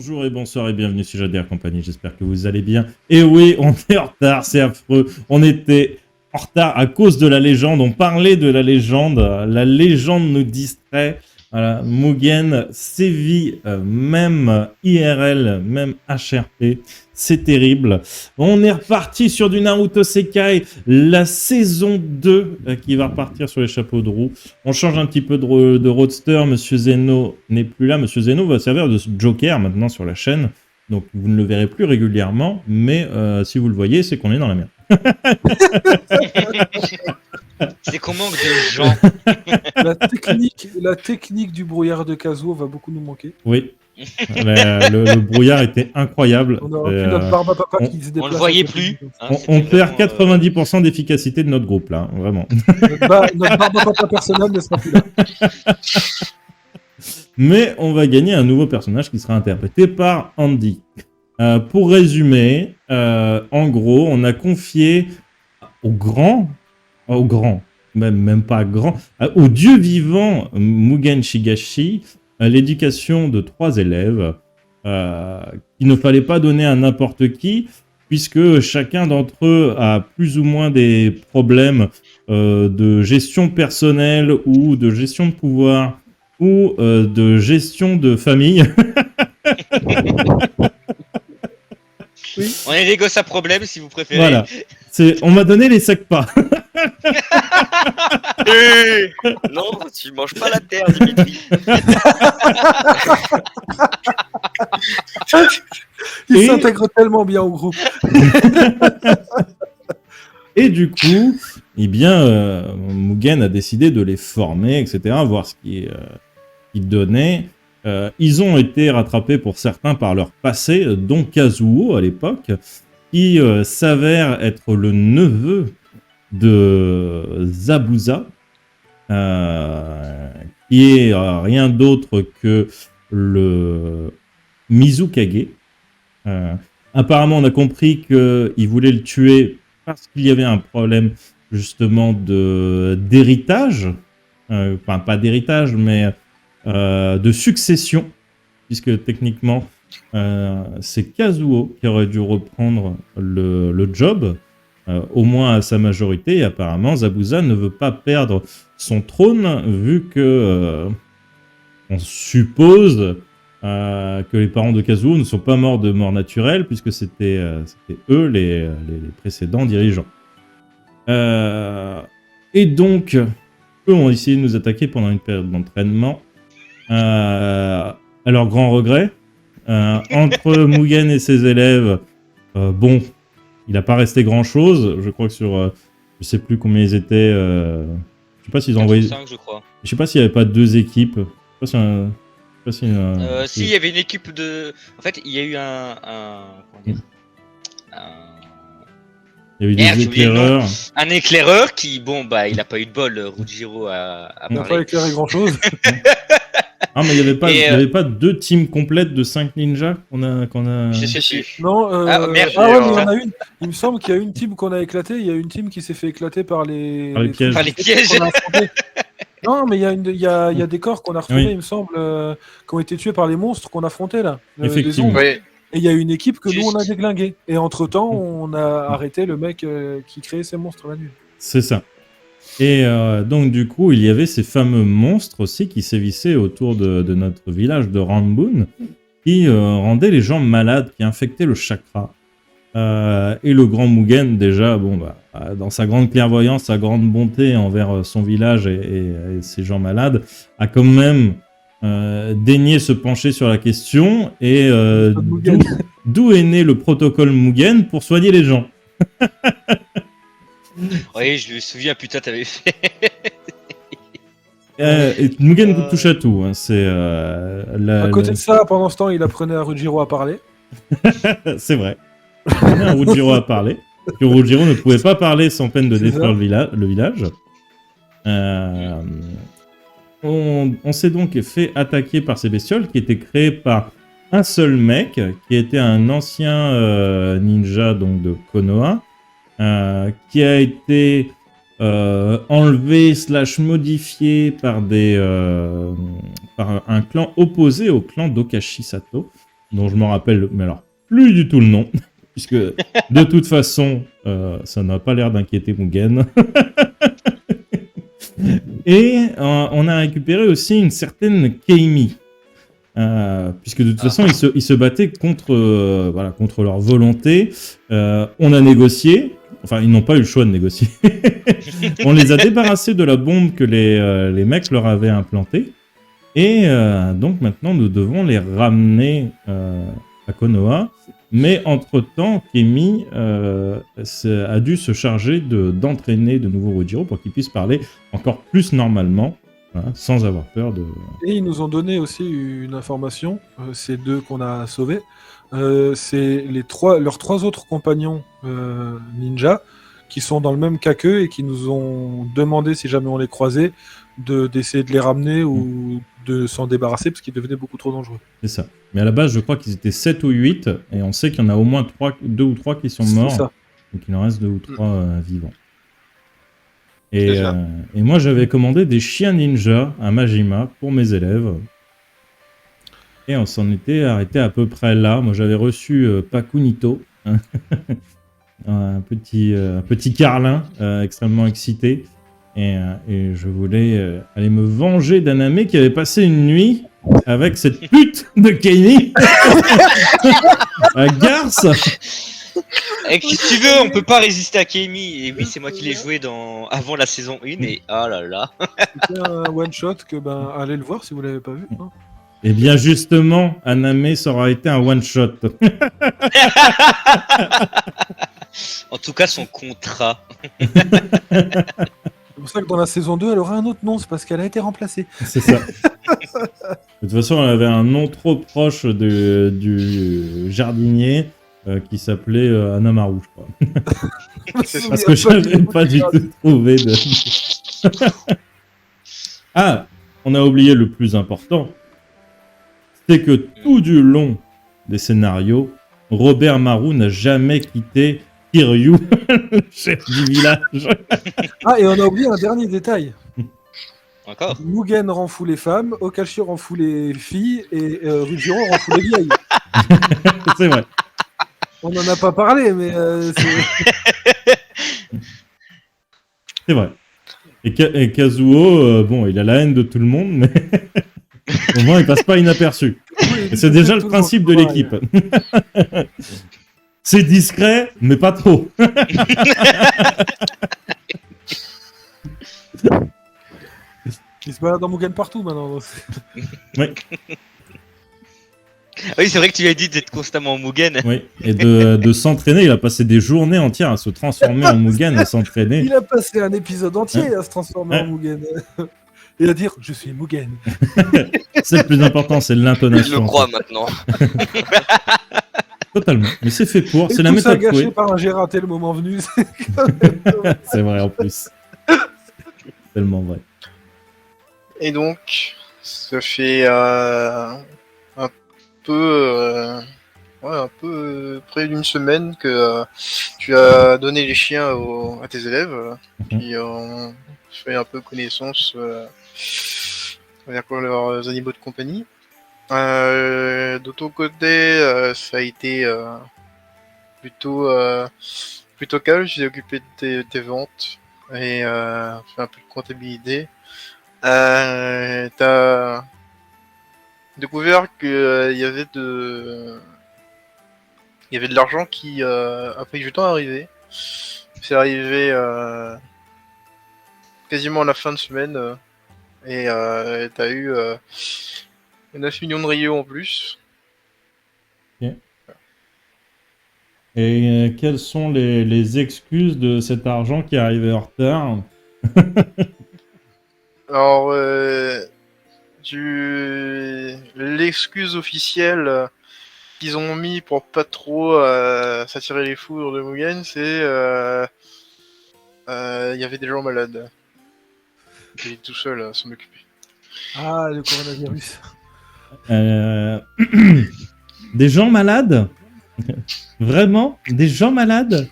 Bonjour et bonsoir et bienvenue sur JDR Company, j'espère que vous allez bien. Et oui, on est en retard, c'est affreux. On était en retard à cause de la légende, on parlait de la légende nous distrait. Voilà, Mugen sévit même IRL, même HRP, c'est terrible. On est reparti sur du Naruto Sekai, la saison 2 qui va repartir sur les chapeaux de roue. On change un petit peu de roadster, Monsieur Zeno n'est plus là. Monsieur Zeno va servir de Joker maintenant sur la chaîne, donc vous ne le verrez plus régulièrement, mais si vous le voyez, c'est qu'on est dans la merde. C'est qu'on manque de gens. La technique du brouillard de Kazuo va beaucoup nous manquer. Oui, le brouillard était incroyable. On aura plus notre barbe à papa qui se déplace. On le voyait plus. Hein, on perd 90% d'efficacité de notre groupe là, vraiment. Notre barbe à papa personnel ne sera plus là. Mais on va gagner un nouveau personnage qui sera interprété par Andy. Pour résumer, en gros, on a confié même pas grand, au dieu vivant Mugen Shigashi, l'éducation de 3 élèves qu'il ne fallait pas donner à n'importe qui, puisque chacun d'entre eux a plus ou moins des problèmes de gestion personnelle ou de gestion de pouvoir ou de gestion de famille. Oui. On est des gosses à problème si vous préférez. Voilà. On m'a donné les SECPA. Non, tu manges pas la terre, Dimitri. Il s'intègre tellement bien au groupe. Et du coup, eh bien, Mugen a décidé de les former, etc., voir ce qu'ils donnaient. Ils ont été rattrapés pour certains par leur passé, dont Kazuo à l'époque, qui s'avère être le neveu de Zabuza, qui est rien d'autre que le Mizukage. Apparemment, on a compris qu'il voulait le tuer parce qu'il y avait un problème justement d'héritage, enfin pas d'héritage, mais de succession, puisque techniquement c'est Kazuo qui aurait dû reprendre le job, au moins à sa majorité, et apparemment Zabuza ne veut pas perdre son trône, vu que on suppose que les parents de Kazuo ne sont pas morts de mort naturelle, puisque c'était eux les précédents dirigeants. Et donc, eux ont essayé de nous attaquer pendant une période d'entraînement. À leur grand regret, entre Mugen et ses élèves, bon, il n'a pas resté grand-chose. Je crois que sur, je sais plus combien ils étaient. Je sais pas s'ils ont envoyé. 5, je crois. Je sais pas s'il n'y avait pas 2 équipes. Je sais pas si Si, il y avait une équipe de. En fait, il y a eu comment dire, il y a eu Merde, des j'ai oublié le nom. éclaireurs. Un éclaireur qui, bon, bah, il a pas eu de bol. Rujiro a Il n'a pas parlé. éclairé grand chose. Ah, mais il Et, n'y avait pas 2 teams complètes de 5 ninjas qu'on a... Je sais plus. Non, Ah, merde, ouais, mais il y putain. en a une. Il me semble qu'il y a une team qu'on a éclatée. Il y a une team qui s'est fait éclater par les pièges. Par les pièges. qu'on a affrontés. Non, mais il y a des corps qu'on a retrouvés, Oui. il me semble, qui ont été tués par les monstres qu'on affrontait là. Des Effectivement. ombres. Oui. Et il y a une équipe que nous Juste. on a déglinguée. Et entre-temps, on a arrêté le mec qui créait ces monstres la nuit. C'est ça. Et donc, du coup, il y avait ces fameux monstres aussi qui sévissaient autour de notre village de Ranbun, qui rendaient les gens malades, qui infectaient le chakra. Et le grand Mugen, déjà, bon, bah, dans sa grande clairvoyance, sa grande bonté envers son village et ses gens malades, a quand même daigné se pencher sur la question. Et Mugen. d'où est né le protocole Mugen pour soigner les gens. Oui, je me souviens, putain, t'avais fait. Et Mugen touche à tout. Hein, c'est À côté de ça, pendant ce temps, il apprenait à Rujiro à parler. c'est vrai. Rujiro a parlé. Que Rujiro ne pouvait pas parler sans peine de C'est détruire ça. le village. On s'est donc fait attaquer par ces bestioles qui étaient créées par un seul mec, qui était un ancien ninja donc de Konoha, qui a été enlevé / modifié par un clan opposé au clan d'Okashi Sato, dont je me rappelle, mais alors, plus du tout le nom, puisque de toute façon, ça n'a pas l'air d'inquiéter Mugen. Et on a récupéré aussi une certaine Keimi. Puisque de toute façon, ils se battaient contre leur volonté. On a négocié. Enfin, ils n'ont pas eu le choix de négocier. On les a débarrassés de la bombe que les mecs leur avaient implantée. Et donc maintenant, nous devons les ramener à Konoha. Mais entre-temps, Kemi a dû se charger d'entraîner de nouveau Rojiro pour qu'il puisse parler encore plus normalement, voilà, sans avoir peur de... Et ils nous ont donné aussi une information, ces deux qu'on a sauvés. C'est leurs trois autres compagnons ninja qui sont dans le même cas qu'eux et qui nous ont demandé, si jamais on les croisait, d'essayer de les ramener ou de s'en débarrasser parce qu'ils devenaient beaucoup trop dangereux. C'est ça. Mais à la base, je crois qu'ils étaient 7 ou 8, et on sait qu'il y en a au moins 2 ou 3 qui sont morts, C'est ça. donc il en reste 2 ou 3 vivants. Et moi, j'avais commandé des chiens ninja à Majima pour mes élèves. Et on s'en était arrêté à peu près là. Moi, j'avais reçu Pakunito, un petit carlin extrêmement excité. Et je voulais aller me venger d'Aname qui avait passé une nuit avec cette pute de Keimi à Garce. Et si tu veux, on peut pas résister à Keimi. Et oui, c'est moi qui l'ai joué avant la saison 1. Et oh là là. C'était un one-shot que, allez le voir si vous l'avez pas vu. Hein. Et bien justement, Aname, ça aura été un one-shot. En tout cas, son contrat. C'est pour ça que dans la saison 2, elle aura un autre nom, c'est parce qu'elle a été remplacée. C'est ça. De toute façon, elle avait un nom trop proche du jardinier qui s'appelait Anamaru, je crois. Parce que je n'avais pas du tout trouvé de... Ah, on a oublié le plus important. C'est que tout du long des scénarios, Robert Maru n'a jamais quitté Kiryu, le chef du village. Ah, et on a oublié un dernier détail. Encore Mugen rend fou les femmes, Okashio rend fou les filles, et Rujiro rend fou les vieilles. C'est vrai. On n'en a pas parlé, mais C'est vrai. Et Kazuo, bon, il a la haine de tout le monde, mais au moins il passe pas inaperçu. oui, Et c'est déjà le principe de l'équipe. C'est discret, mais pas trop. Il se balade dans Mugen partout maintenant. Oui, Oui, c'est vrai que tu lui as dit d'être constamment en Mugen. oui. Et de s'entraîner, il a passé des journées entières à se transformer en Mugen et s'entraîner. Il a passé un épisode entier à se transformer en Mugen. Et à dire, je suis Mugen. C'est le plus important, c'est Je l'intonation. le crois maintenant. Totalement. Mais c'est fait pour, Et c'est la tout ça méthode gâché Coué. par un j'ai raté le moment venu. C'est vrai en plus. Tellement vrai. Et donc, ça fait un peu près d'une semaine que tu as donné les chiens à tes élèves qui ont fait un peu connaissance avec leurs animaux de compagnie. De ton côté, ça a été plutôt calme. J'ai occupé de tes ventes et fait un peu de comptabilité. T'as découvert qu'il y avait de l'argent qui a pris du temps à arriver. C'est arrivé quasiment à la fin de semaine et t'as eu 9 millions de Rio en plus. Et quelles sont les excuses de cet argent qui est arrivé en retard? Alors, l'excuse officielle qu'ils ont mis pour pas trop s'attirer les foudres de Mugen, c'est il y avait des gens malades. J'étais tout seul à s'en occuper. Ah, le coronavirus. Des gens malades? Vraiment? Des gens malades?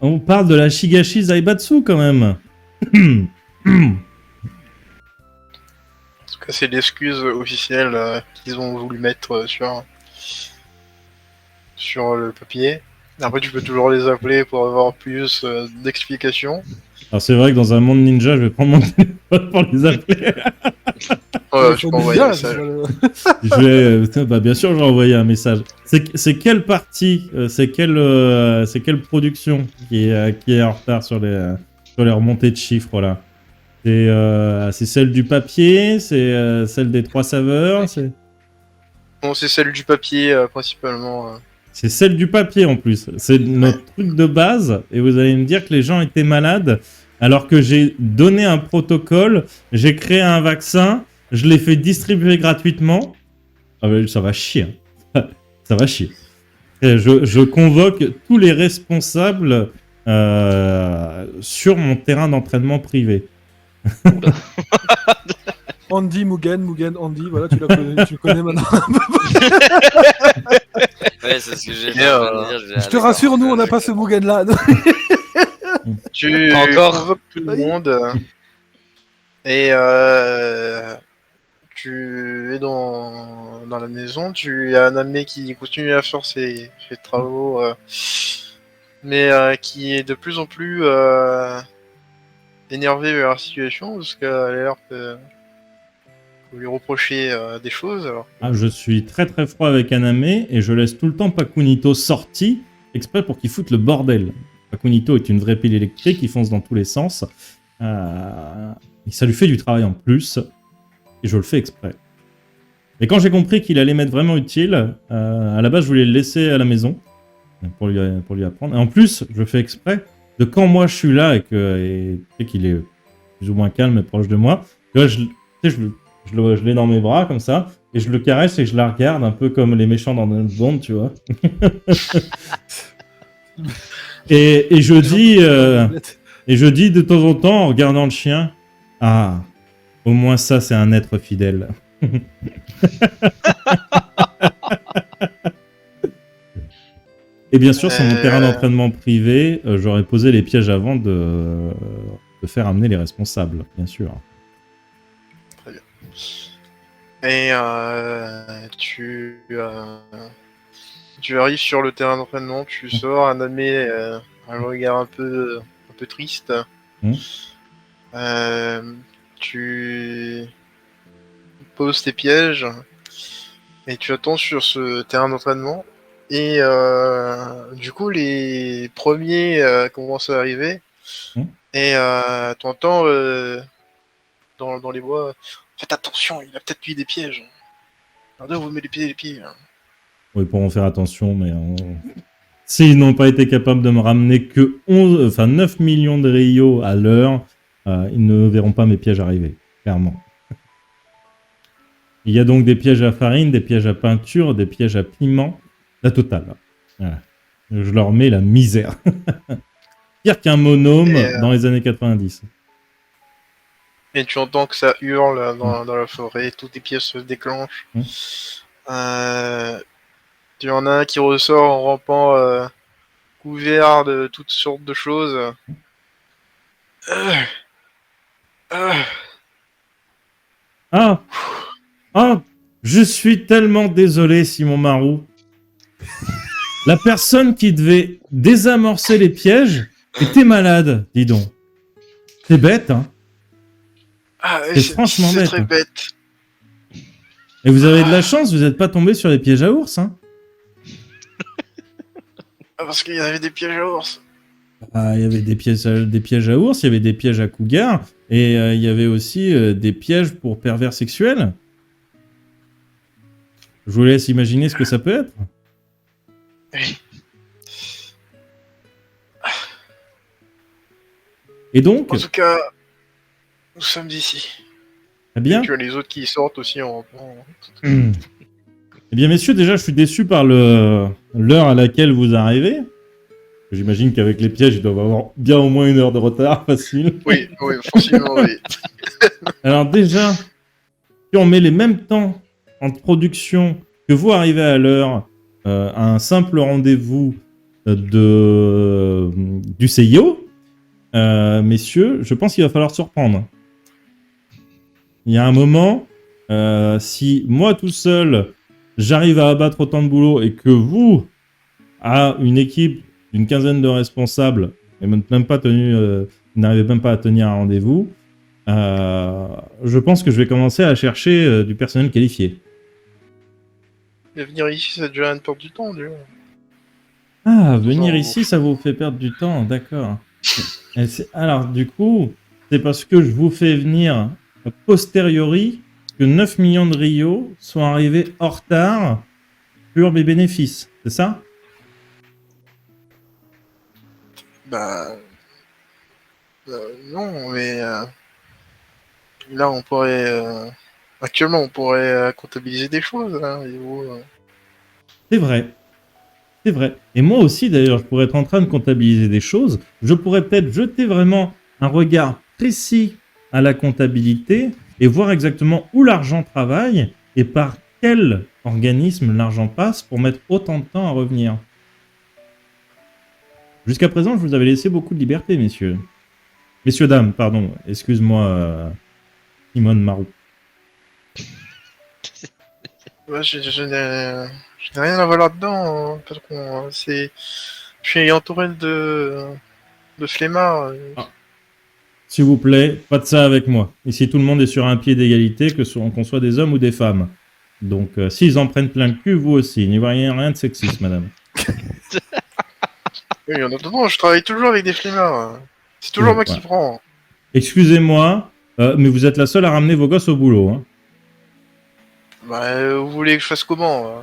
On parle de la Shigashi Zaibatsu quand même. En tout cas, c'est l'excuse officielle qu'ils ont voulu mettre sur sur le papier. Après, tu peux toujours les appeler pour avoir plus d'explications. Alors c'est vrai que dans un monde ninja, je vais prendre mon téléphone pour les appeler. Ouais, Il je faut peux envoyer un bizarre, message. Je vais, bah bien sûr, je vais envoyer un message. C'est quelle partie, c'est quelle production qui est en retard sur les remontées de chiffres là? C'est celle du papier, c'est celle des 3 saveurs, Bon, c'est celle du papier principalement. c'est celle du papier en plus. C'est notre truc de base et vous allez me dire que les gens étaient malades alors que j'ai donné un protocole, j'ai créé un vaccin, je l'ai fait distribuer gratuitement. Ah ben, ça va chier. Ça va chier. Et je convoque tous les responsables sur mon terrain d'entraînement privé. Andy, Mugen, Andy, voilà, tu le connais maintenant. Ouais, c'est ce que j'ai Et, fait. En train de dire, Je te rassure, nous, on n'a pas ce Mugen là. Tu Encore convoques tout le Oui. monde et tu es dans la maison. Tu as un ami qui continue à faire ses travaux, mais qui est de plus en plus énervé vers la situation parce qu'elle a l'air que vous lui reprochez des choses. Alors. Ah, je suis très très froid avec Aname et je laisse tout le temps Pakunito sorti exprès pour qu'il foute le bordel. Pakunito est une vraie pile électrique, il fonce dans tous les sens. Et ça lui fait du travail en plus. Et je le fais exprès. Et quand j'ai compris qu'il allait m'être vraiment utile, à la base je voulais le laisser à la maison pour lui apprendre. Et en plus, je fais exprès de quand moi je suis là et qu'il est plus ou moins calme et proche de moi, tu vois, je l'ai dans mes bras comme ça, et je le caresse et je la regarde un peu comme les méchants dans James Bond, tu vois. et je dis de temps en temps en regardant le chien, ah, au moins ça c'est un être fidèle. Et bien sûr, sur mon terrain d'entraînement privé, j'aurais posé les pièges avant de faire amener les responsables, bien sûr. Et tu arrives sur le terrain d'entraînement, tu sors, un ami un regard un peu triste. Tu poses tes pièges et tu attends sur ce terrain d'entraînement. Et du coup, les premiers commencent à arriver. Et t'entends dans les bois, faites attention, il a peut-être mis des pièges. Regardez, vous met les pieds. Oui, ils pourront faire attention, mais s'ils n'ont pas été capables de me ramener que 9 millions de Rio à l'heure, ils ne verront pas mes pièges arriver, clairement. Il y a donc des pièges à farine, des pièges à peinture, des pièges à piment, la totale. Voilà. Je leur mets la misère. Pire qu'un monôme dans les années 90. Et tu entends que ça hurle dans la forêt, toutes les pièces se déclenchent. Tu en as un qui ressort en rampant couvert de toutes sortes de choses. Ah, je suis tellement désolé, Simon Marou. La personne qui devait désamorcer les pièges était malade, dis donc. C'est bête, hein. C'est franchement bête. C'est très bête. Et vous avez de la chance, vous n'êtes pas tombé sur les pièges à ours, hein. Parce qu'il y avait des pièges à ours. Ah, il y avait des pièges à ours, il y avait des pièges à cougar, et il y avait aussi des pièges pour pervers sexuels. Je vous laisse imaginer ce que ça peut être. Oui. Et donc, En tout cas, nous sommes ici. eh bien, Tu as les autres qui sortent aussi en rampant. eh bien, messieurs, déjà, je suis déçu par l'heure à laquelle vous arrivez. J'imagine qu'avec les pièges, ils doivent avoir bien au moins 1 heure de retard, facile. Oui, forcément, oui. Alors déjà, si on met les mêmes temps en production que vous arrivez à l'heure à un simple rendez-vous du CIO, messieurs, je pense qu'il va falloir se reprendre. Il y a un moment, si moi tout seul, j'arrive à abattre autant de boulot et que vous, à une équipe d'une quinzaine de responsables, et même pas tenu, n'arrivez même pas à tenir un rendez-vous, je pense que je vais commencer à chercher du personnel qualifié. Mais venir ici, c'est déjà une perte du temps, déjà. Ah, venir Non. ici, ça vous fait perdre du temps, d'accord. Alors, du coup, c'est parce que je vous fais venir a posteriori que 9 millions de Rio sont arrivés en retard sur mes bénéfices, c'est ça? Bah. Non, mais. Là, on pourrait. Actuellement, on pourrait comptabiliser des choses, hein, et C'est vrai. C'est vrai. Et moi aussi, d'ailleurs, je pourrais être en train de comptabiliser des choses. Je pourrais peut-être jeter vraiment un regard précis à la comptabilité et voir exactement où l'argent travaille et par quel organisme l'argent passe pour mettre autant de temps à revenir. Jusqu'à présent, je vous avais laissé beaucoup de liberté, messieurs. Messieurs, dames, pardon. Excuse-moi, Simone Marou. Ouais, je n'ai rien à voir là-dedans, hein, patron. Je suis entouré de flemmards. S'il vous plaît, pas de ça avec moi. Ici, tout le monde est sur un pied d'égalité, qu'on soit des hommes ou des femmes. Donc, s'ils en prennent plein le cul, vous aussi. N'y voyez rien de sexiste, madame. Oui, en attendant, je travaille toujours avec des flemmards. Hein. C'est toujours Ouais, moi qui ouais. prends. Excusez-moi, mais vous êtes la seule à ramener vos gosses au boulot. Hein. Bah, vous voulez que je fasse comment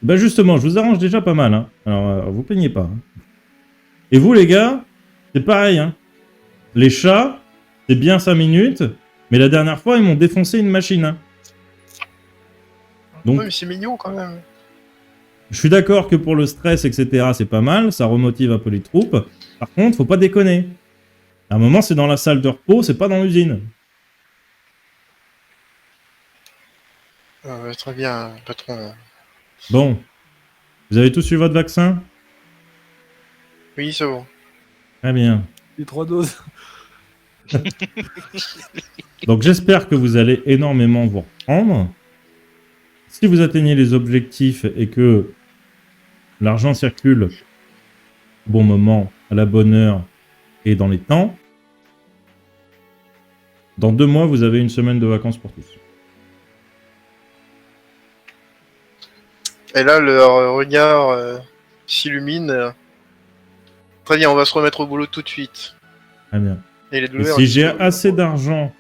Ben justement, je vous arrange déjà pas mal. Hein. Alors, vous plaignez pas. Hein. Et vous, les gars, c'est pareil. Hein. Les chats, c'est bien 5 minutes, mais la dernière fois, ils m'ont défoncé une machine. Hein. Donc, Ouais, mais c'est mignon quand même. je suis d'accord que pour le stress, etc., c'est pas mal, ça remotive un peu les troupes. Par contre, faut pas déconner. À un moment, c'est dans la salle de repos, c'est pas dans l'usine. Très bien, patron. Bon, vous avez tous eu votre vaccin? Oui, c'est bon. Très bien. Les 3 doses. Donc j'espère que vous allez énormément vous reprendre. Si vous atteignez les objectifs et que l'argent circule au bon moment, à la bonne heure et dans les temps, dans 2 mois, vous avez une semaine de vacances pour tous. Et là, leur regard s'illumine. Très bien, on va se remettre au boulot tout de suite. Très bien. Et les Et douleurs, si j'ai disparues. assez d'argent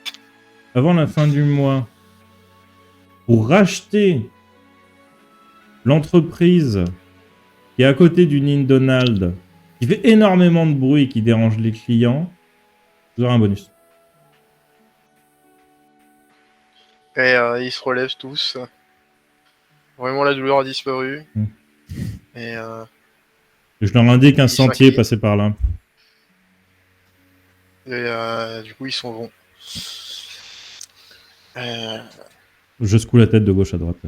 avant la fin du mois pour racheter l'entreprise qui est à côté du Nindonald, qui fait énormément de bruit, qui dérange les clients, vous aurez un bonus. Et ils se relèvent tous. Vraiment, la douleur a disparu. Mm. Et Je leur indique un Ils sont sentier acquis. passé par là. du coup, ils s'en vont. Je secoue la tête de gauche à droite.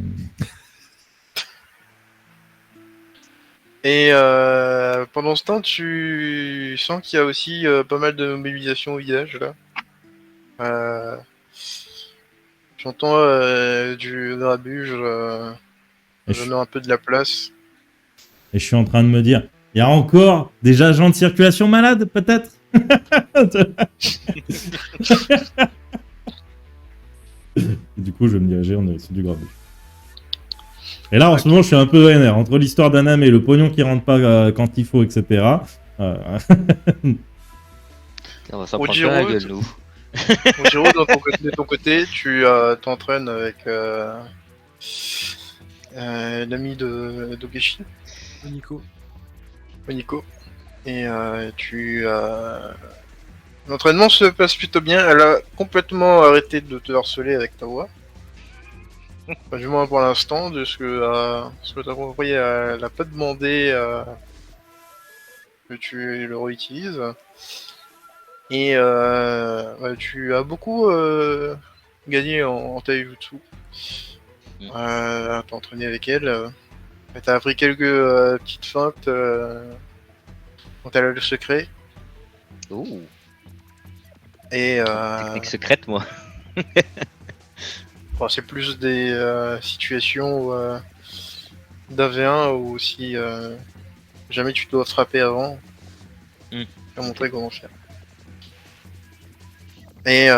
Et pendant ce temps, tu sens qu'il y a aussi pas mal de mobilisation au village, là. J'entends du grabuge Et je, donnant un peu de la place. et je suis en train de me dire, il y a encore des agents de circulation malades, peut-être. Et du coup, je vais me diriger en direction du grabuge. Et là, en ce moment, je suis un peu vénère. Entre l'histoire d'Anam et le pognon qui rentre pas quand il faut, etc. On va s'en Au prendre plein la Giro, gueule, nous. Jiro, de ton côté, tu t'entraînes avec l'ami de Dogeshi, Nico. Nico. Et l'entraînement se passe plutôt bien. Elle a complètement arrêté de te harceler avec ta voix. Enfin, du moins pour l'instant, de ce que t'as compris, elle n'a pas demandé que tu le réutilises. Et tu as beaucoup gagné en taijutsu. T'as entraîné avec elle. T'as appris quelques petites feintes quand elle a le secret. Ouh, Et technique secrète, moi. bon, c'est plus des situations où d'AV1 ou si jamais tu dois frapper avant. Hmm. Je vais montrer comment faire. Et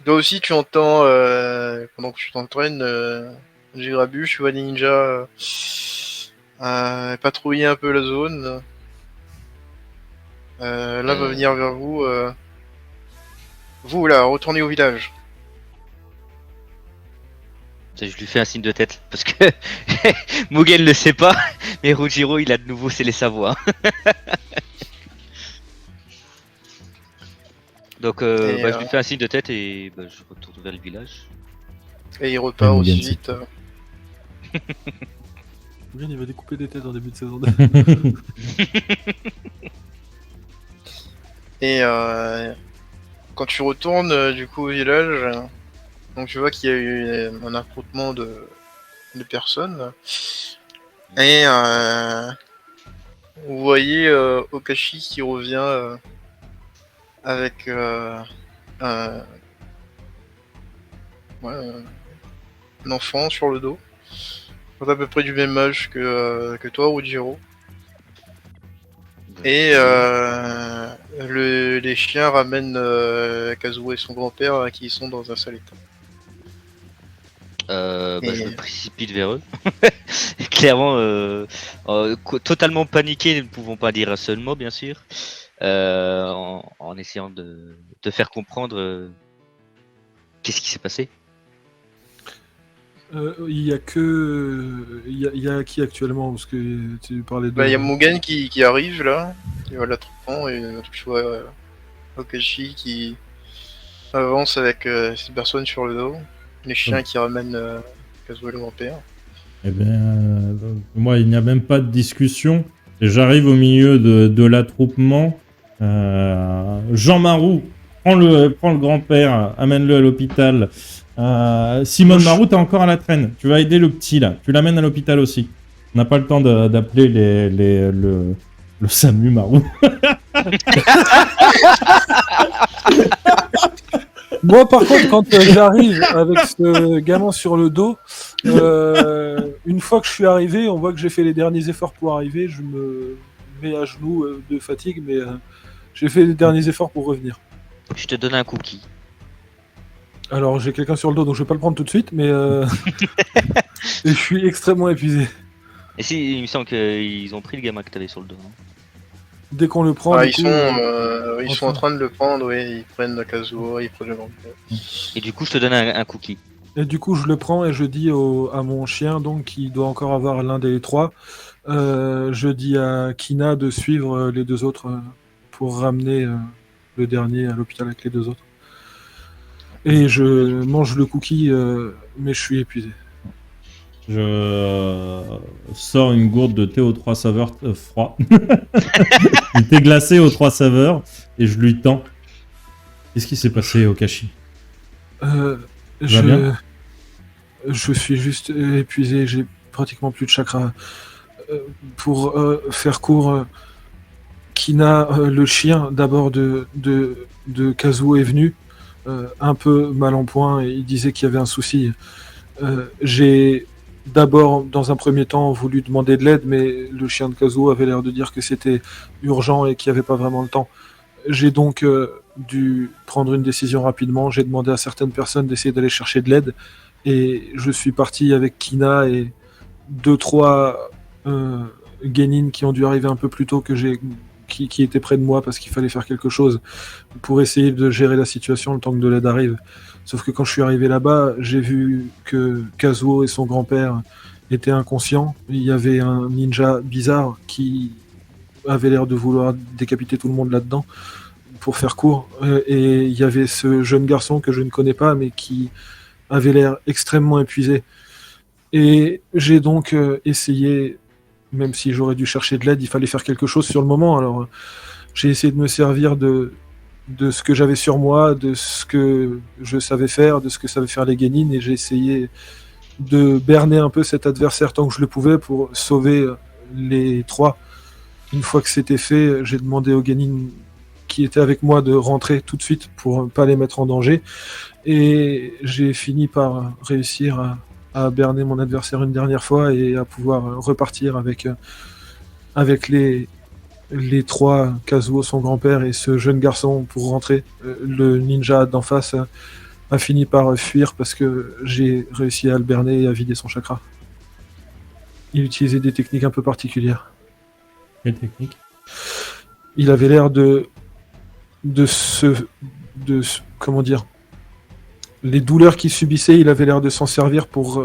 toi aussi tu entends pendant que tu t'entraînes Jirabu, tu vois des ninjas patrouiller un peu la zone. Là va venir vers vous. Vous là, retournez au village. Je lui fais un signe de tête parce que Mugen le sait pas, mais Rujiro il a de nouveau scellé sa voix. Donc je lui fais un signe de tête et je retourne vers le village. Et il repart Mugen, aussi vite. Mugen, il va découper des têtes en début de saison. Et quand tu retournes du coup au village, donc tu vois qu'il y a eu un affrontement de personnes. Et vous voyez Okashi qui revient avec un enfant sur le dos. Ils ont à peu près du même âge que toi, Rujiro. Et les chiens ramènent Kazuo et son grand-père qui sont dans un sale état. Je me précipite vers eux. Clairement, totalement paniqué, nous ne pouvons pas dire un seul mot, bien sûr. En essayant de faire comprendre qu'est-ce qui s'est passé. Il y a qui actuellement parce que tu parlais de. Il y a Mugen qui arrive là, qui va l'attrapant et tu vois Okashi qui avance avec cette personne sur le dos, les chiens qui ramènent Kazuo et le grand-père. Eh bien, moi, il n'y a même pas de discussion. J'arrive au milieu de l'attroupement. Jean Marou, prends le grand-père, amène-le à l'hôpital. Simone Marou, t'es encore à la traîne. Tu vas aider le petit, là. Tu l'amènes à l'hôpital aussi. On n'a pas le temps d'appeler le SAMU Marou. Moi, par contre, quand j'arrive avec ce gamin sur le dos, une fois que je suis arrivé, on voit que j'ai fait les derniers efforts pour arriver. Je me mets à genoux de fatigue, mais j'ai fait les derniers efforts pour revenir. Je te donne un cookie. Alors, j'ai quelqu'un sur le dos, donc je vais pas le prendre tout de suite, mais et je suis extrêmement épuisé. Et si, il me semble qu'ils ont pris le gamin que t'avais sur le dos. Hein. Dès qu'on le prend, Ils sont en train de le prendre, oui, ils prennent Kazuo, ils prennent le grand-père. Et du coup, je te donne un cookie. Et du coup, je le prends et je dis à mon chien, donc qui doit encore avoir l'un des trois, je dis à Kina de suivre les deux autres pour ramener le dernier à l'hôpital avec les deux autres. Et je mange le cookie, mais je suis épuisé. Je sors une gourde de thé aux 3 saveurs froid. Du thé glacé aux 3 saveurs et je lui tends. Qu'est-ce qui s'est passé, Okashi? Je suis juste épuisé, j'ai pratiquement plus de chakra. Pour faire court, Kina, le chien d'abord de Kazuo est venu, un peu mal en point, et il disait qu'il y avait un souci. J'ai d'abord, dans un premier temps, voulu demander de l'aide, mais le chien de Kazuo avait l'air de dire que c'était urgent et qu'il n'y avait pas vraiment le temps. J'ai donc dû prendre une décision rapidement. J'ai demandé à certaines personnes d'essayer d'aller chercher de l'aide. Et je suis parti avec Kina et 2-3 Genin qui ont dû arriver un peu plus tôt que qui étaient près de moi parce qu'il fallait faire quelque chose pour essayer de gérer la situation le temps que de l'aide arrive. Sauf que quand je suis arrivé là-bas, j'ai vu que Kazuo et son grand-père étaient inconscients. Il y avait un ninja bizarre qui avait l'air de vouloir décapiter tout le monde là-dedans, pour faire court. Et il y avait ce jeune garçon que je ne connais pas, mais qui avait l'air extrêmement épuisé. Et j'ai donc essayé, même si j'aurais dû chercher de l'aide, il fallait faire quelque chose sur le moment. Alors j'ai essayé de me servir de ce que j'avais sur moi, de ce que je savais faire, de ce que savaient faire les Genin, et j'ai essayé de berner un peu cet adversaire tant que je le pouvais pour sauver les trois. Une fois que c'était fait, j'ai demandé aux Genin qui étaient avec moi de rentrer tout de suite pour ne pas les mettre en danger. Et j'ai fini par réussir à berner mon adversaire une dernière fois et à pouvoir repartir avec les trois, Kazuo, son grand-père et ce jeune garçon pour rentrer. Le ninja d'en face a fini par fuir parce que j'ai réussi à le berner et à vider son chakra. Il utilisait des techniques un peu particulières. Quelle technique? Il avait l'air comment dire, les douleurs qu'il subissait, il avait l'air de s'en servir pour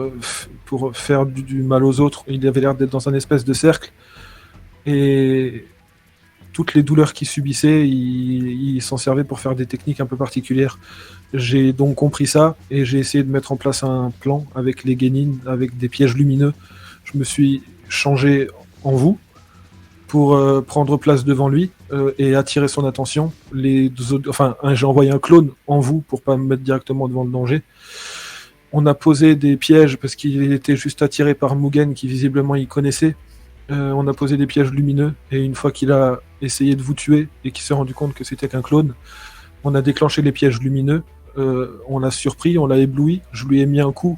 faire du mal aux autres. Il avait l'air d'être dans un espèce de cercle. Et toutes les douleurs qu'il subissait, il s'en servait pour faire des techniques un peu particulières. J'ai donc compris ça et j'ai essayé de mettre en place un plan avec les genin, avec des pièges lumineux. Je me suis changé en vous pour prendre place devant lui et attirer son attention. J'ai envoyé un clone en vous pour pas me mettre directement devant le danger. On a posé des pièges parce qu'il était juste attiré par Mugen qui visiblement il connaissait. On a posé des pièges lumineux et une fois qu'il a essayé de vous tuer et qu'il s'est rendu compte que c'était qu'un clone, on a déclenché les pièges lumineux. On l'a surpris, on l'a ébloui. Je lui ai mis un coup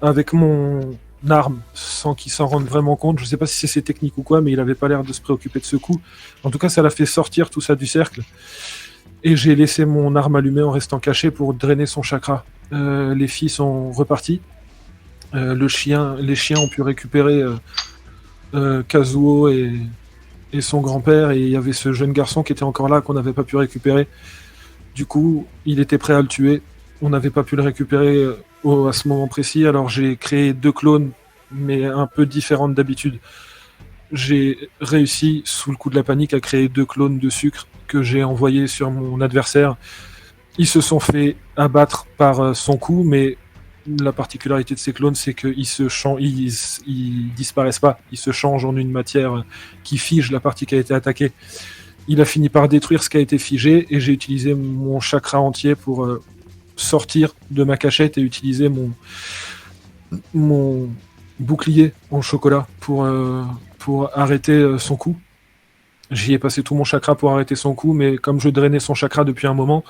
avec mon arme sans qu'il s'en rende vraiment compte. Je sais pas si c'est ses techniques ou quoi, mais il avait pas l'air de se préoccuper de ce coup. En tout cas, ça l'a fait sortir tout ça du cercle. Et j'ai laissé mon arme allumée en restant caché pour drainer son chakra. Les filles sont reparties. Les chiens ont pu récupérer Kazuo et son grand-père, et il y avait ce jeune garçon qui était encore là qu'on n'avait pas pu récupérer. Du coup, il était prêt à le tuer. On n'avait pas pu le récupérer à ce moment précis, alors j'ai créé 2 clones, mais un peu différentes d'habitude. J'ai réussi, sous le coup de la panique, à créer 2 clones de sucre que j'ai envoyés sur mon adversaire. Ils se sont fait abattre par son coup, mais la particularité de ces clones, c'est qu'ils ils disparaissent pas. Ils se changent en une matière qui fige la partie qui a été attaquée. Il a fini par détruire ce qui a été figé et j'ai utilisé mon chakra entier pour sortir de ma cachette et utiliser mon bouclier en chocolat pour arrêter son coup. J'y ai passé tout mon chakra pour arrêter son coup, mais comme je drainais son chakra depuis un moment,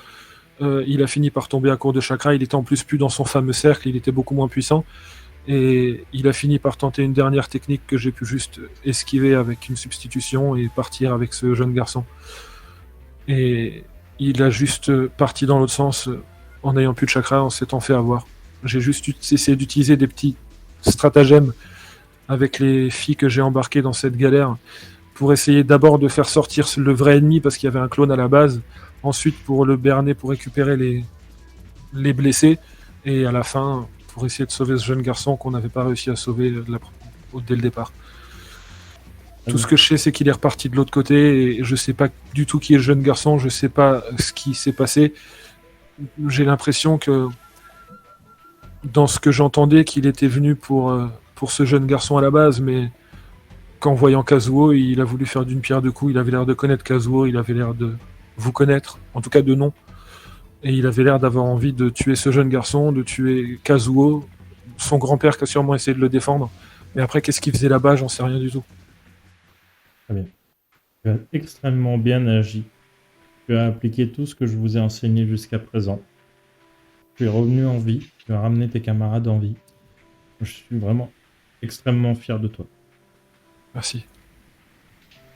il a fini par tomber à court de chakra. Il était en plus plus dans son fameux cercle, il était beaucoup moins puissant. Et il a fini par tenter une dernière technique que j'ai pu juste esquiver avec une substitution et partir avec ce jeune garçon. Et il a juste parti dans l'autre sens en n'ayant plus de chakra, en s'étant fait avoir. J'ai juste essayé d'utiliser des petits stratagèmes avec les filles que j'ai embarquées dans cette galère pour essayer d'abord de faire sortir le vrai ennemi parce qu'il y avait un clone à la base, ensuite pour le berner pour récupérer les blessés, et à la fin pour essayer de sauver ce jeune garçon qu'on n'avait pas réussi à sauver dès le départ. Tout ce que je sais, c'est qu'il est reparti de l'autre côté et je sais pas du tout qui est le jeune garçon, je sais pas ce qui s'est passé. J'ai l'impression que dans ce que j'entendais qu'il était venu pour ce jeune garçon à la base, mais qu'en voyant Kazuo, il a voulu faire d'une pierre deux coups. Il avait l'air de connaître Kazuo, il avait l'air de vous connaître, en tout cas de nom. Et il avait l'air d'avoir envie de tuer ce jeune garçon, de tuer Kazuo, son grand-père qui a sûrement essayé de le défendre. Mais après, qu'est-ce qu'il faisait là-bas, j'en sais rien du tout. Très bien. Tu as extrêmement bien agi. Tu as appliqué tout ce que je vous ai enseigné jusqu'à présent. Tu es revenu en vie. Tu as ramené tes camarades en vie. Je suis vraiment extrêmement fier de toi. Merci.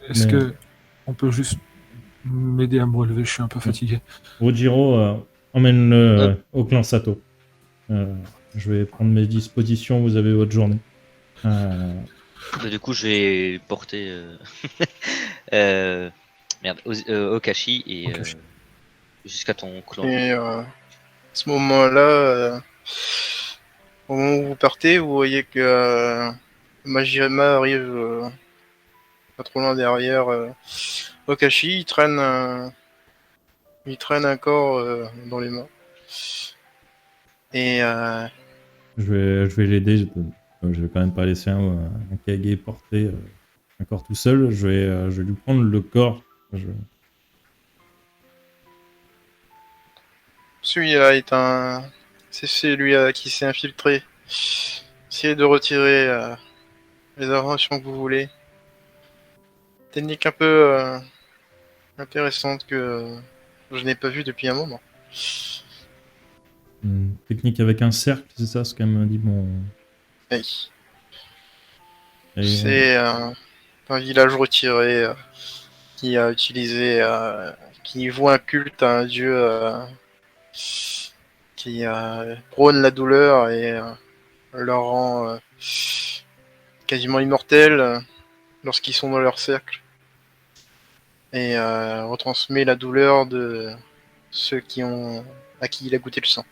Est-ce que on peut juste m'aider à me relever? Je suis un peu fatigué. Rojiro, emmène-le au clan Sato. Je vais prendre mes dispositions. Vous avez votre journée. Du coup, je vais porter Okashi et jusqu'à ton clan. Et à ce moment-là, au moment où vous partez, vous voyez que Majirima arrive pas trop loin derrière Okashi. Il traîne un corps dans les mains. Et Je vais l'aider. Je vais quand même pas laisser un Kage porter un corps tout seul. Je vais lui prendre le corps. celui-là est c'est celui qui s'est infiltré. Essayez de retirer les informations que vous voulez. Technique un peu intéressante que je n'ai pas vue depuis un moment. Technique avec un cercle, c'est ça ce qu'a dit mon Oui. Et- C'est un village retiré qui a utilisé, qui voue un culte à un dieu qui prône la douleur et leur rend quasiment immortels lorsqu'ils sont dans leur cercle et retransmet la douleur de ceux à qui il a goûté le sang.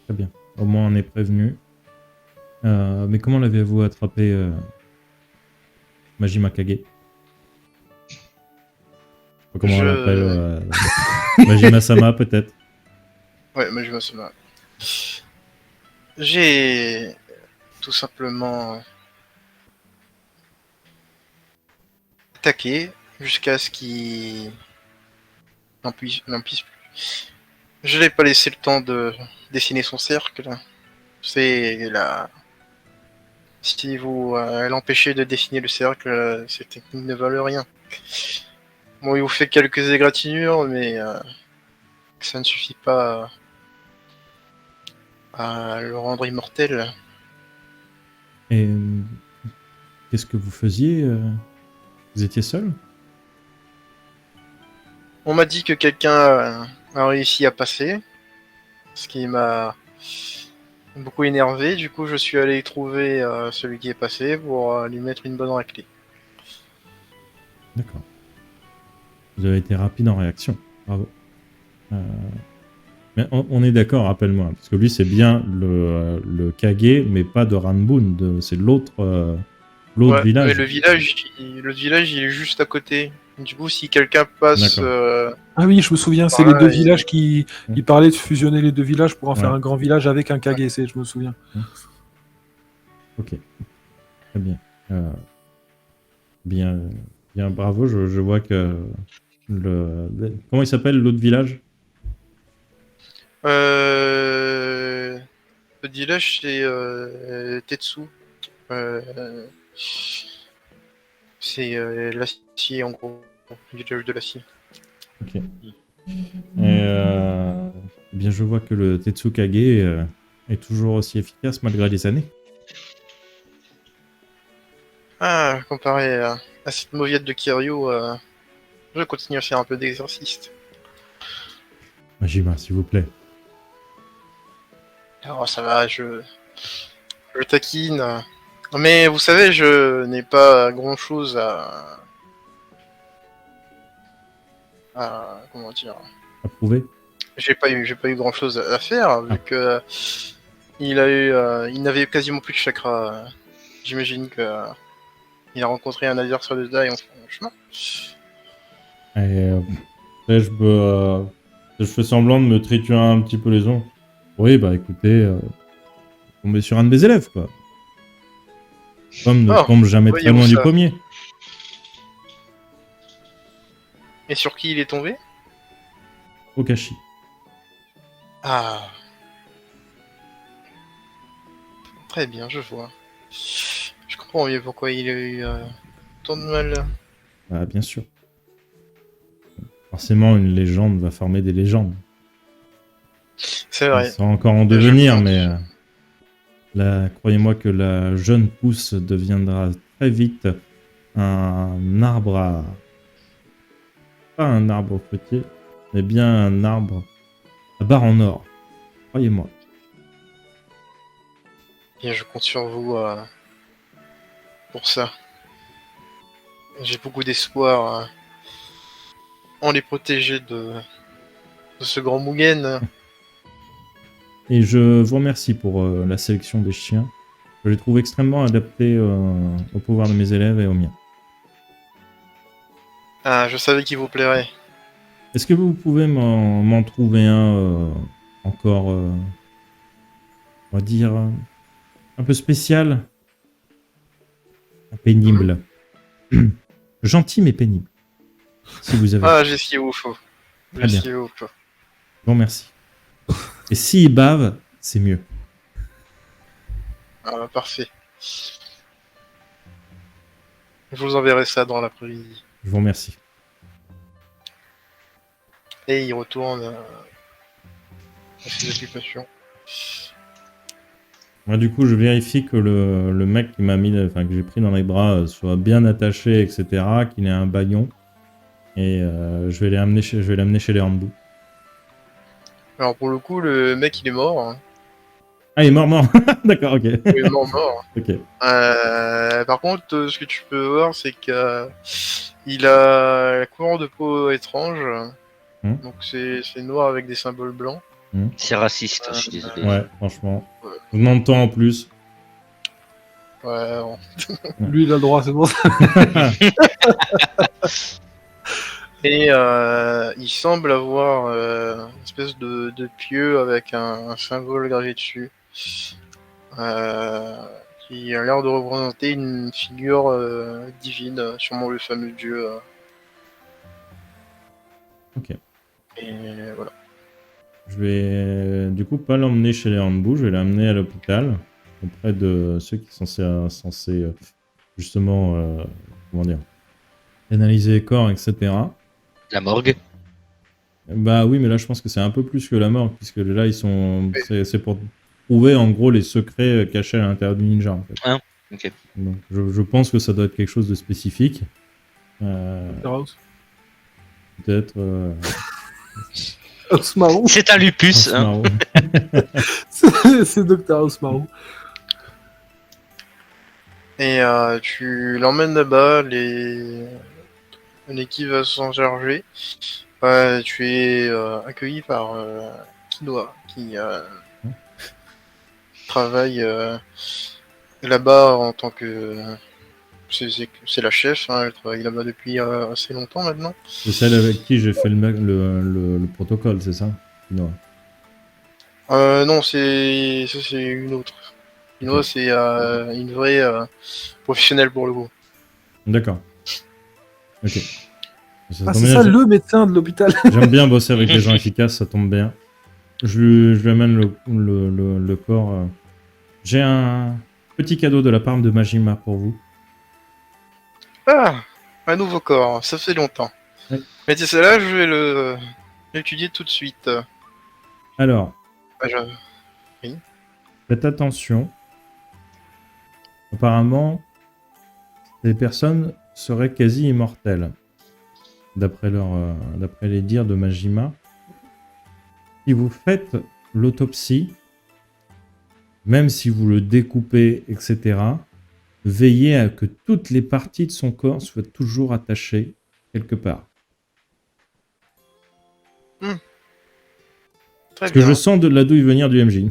Très bien. Au moins, on est prévenu. Mais comment l'avez-vous attrapé, Majima Kage? Je sais pas comment on l'appelle. Majima-sama, peut-être. Ouais, mais je me souviens. J'ai tout simplement attaqué jusqu'à ce qu'il n'en puisse plus. Je n'ai pas laissé le temps de dessiner son cercle. C'est la... Si vous l'empêchez de dessiner le cercle, cette technique ne valent rien. Bon, il vous fait quelques égratignures, mais ça ne suffit pas à le rendre immortel. Et qu'est-ce que vous faisiez Vous étiez seul? On m'a dit que quelqu'un a réussi à passer, ce qui m'a beaucoup énervé. Du coup, je suis allé trouver celui qui est passé pour lui mettre une bonne raclée. D'accord. Vous avez été rapide en réaction. Bravo. Mais on est d'accord, rappelle-moi, parce que lui, c'est bien le Kage, mais pas de Ranbun. C'est l'autre Ouais, village. mais le village, il est juste à côté. Du coup, si quelqu'un passe, D'accord. Ah oui, je me souviens, c'est Voilà, les deux et- villages qui... Il parlait de fusionner les deux villages pour en faire Ouais. un grand village avec un Kage, je me souviens. Ok. Très bien. Bien, bien, bravo. Je vois que comment il s'appelle l'autre village? le village, c'est Tetsu. Euh, c'est l'acier, en gros. Le village de l'acier. Ok. Eh bien, je vois que le Tetsukage est toujours aussi efficace malgré les années. Ah, comparé à cette mauviette de Kiryu, je continue à faire un peu d'exercice. Majima, s'il vous plaît. Alors ça va, je taquine. Mais vous savez, je n'ai pas grand-chose comment dire. Approuvé. J'ai pas eu grand-chose à faire vu que il n'avait quasiment plus de chakra. J'imagine que il a rencontré un adversaire de taille en chemin. Et après, je fais semblant de me triturer un petit peu les ongles. Oui, bah écoutez, tomber sur un de mes élèves, quoi. Comme ne Oh, tombe jamais très voyez-vous loin du ça. pommier. Et sur qui il est tombé? Okashi. Ah. Très bien, je vois. Je comprends mieux pourquoi il a eu tant de mal. Bah, bien sûr. Forcément, une légende va former des légendes. C'est Ils vrai. sont encore en Je devenir, pense. mais là, croyez-moi que la jeune pousse deviendra très vite un arbre à... Pas un arbre fruitier, mais bien un arbre à barre en or. Croyez-moi. Et je compte sur vous pour ça. J'ai beaucoup d'espoir en les protéger de ce grand Mugen. Et je vous remercie pour la sélection des chiens. Je les trouve extrêmement adaptés au pouvoir de mes élèves et au mien. Ah, je savais qu'il vous plairait. Est-ce que vous pouvez m'en trouver un encore, on va dire, un peu spécial, pénible. Gentil mais pénible. Si vous avez. Ah, j'ai ce qu'il vous faut. Très bien. Ce qu'il vous faut. Je vous remercie. Et s'il bave, c'est mieux. Ah, parfait. Je vous enverrai ça dans l'après-midi. Je vous remercie. Et il retourne à ses occupations. Moi, du coup, je vérifie que le mec qui m'a mis, enfin, que j'ai pris dans les bras soit bien attaché, etc., qu'il ait un baillon. Et je vais l'amener chez les Hambou. Alors pour le coup, le mec il est mort. Hein. Ah, il est mort. D'accord, ok. Il est mort. Ok. Par contre, ce que tu peux voir, c'est que il a la couleur de peau étrange. Donc c'est noir avec des symboles blancs. C'est raciste, je suis désolé. Ouais, franchement. Je vous demande temps en plus. Ouais, bon. Lui, il a le droit, c'est bon. Et il semble avoir une espèce de pieu avec un symbole gravé dessus. Qui a l'air de représenter une figure divine, sûrement le fameux dieu. Ok. Et voilà. Je vais du coup pas l'emmener chez les Hambou, je vais l'amener à l'hôpital auprès de ceux qui sont censés justement, comment dire, analyser les corps, etc. La morgue. Bah oui, mais là je pense que c'est un peu plus que la mort, puisque là ils sont, c'est pour trouver en gros les secrets cachés à l'intérieur du ninja. En fait. Ah, ok. Donc je pense que ça doit être quelque chose de spécifique. Peut-être. Osmaru. C'est un lupus. Hein. C'est Dr. Osmaru. Et tu l'emmènes là-bas, l'équipe va s'en charger. Tu es accueilli par Kinoa, qui travaille là-bas en tant que... C'est la chef, hein, elle travaille là-bas depuis assez longtemps maintenant. C'est celle avec qui j'ai fait le protocole, c'est ça? Non. Non, c'est une autre. Kinoa, Ok. c'est une vraie professionnelle pour le coup. D'accord. Ok. Ça Ah, tombe c'est bien, ça le médecin de l'hôpital. j'aime bien bosser avec des gens efficaces, ça tombe bien. Je lui amène le corps. J'ai un petit cadeau de la part de Majima pour vous. Ah, un nouveau corps, ça fait longtemps. Oui. Mais c'est là, je vais l'étudier tout de suite. Alors, Ah, je- faites attention. Apparemment, ces personnes seraient quasi immortelles, d'après les dires de Majima. Si vous faites l'autopsie, même si vous le découpez, etc., veillez à que toutes les parties de son corps soient toujours attachées quelque part. Très Parce que bien. je sens de la douille venir du MJ.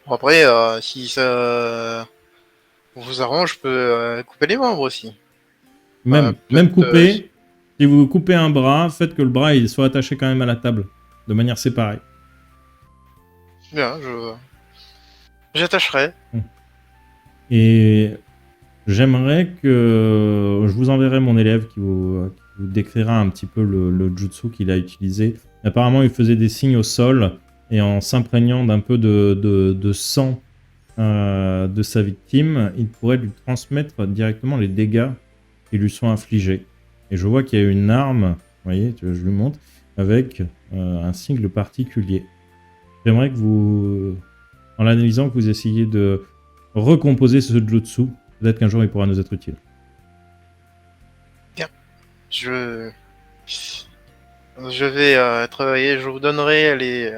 Bon, après, si ça vous arrange, je peux couper les membres aussi. Même peut-être, coupé, si vous coupez un bras, faites que le bras il soit attaché quand même à la table, de manière séparée. Bien, j'attacherai. Et j'aimerais que je vous enverrai mon élève qui vous décrira un petit peu le jutsu qu'il a utilisé. Apparemment, il faisait des signes au sol et en s'imprégnant d'un peu de sang de sa victime, il pourrait lui transmettre directement les dégâts qui lui sont infligés. Et je vois qu'il y a une arme, vous voyez, je lui montre, avec un sigle particulier. J'aimerais que vous, en l'analysant, que vous essayiez de recomposer ce jutsu. Peut-être qu'un jour il pourra nous être utile. Je vais travailler, je vous donnerai les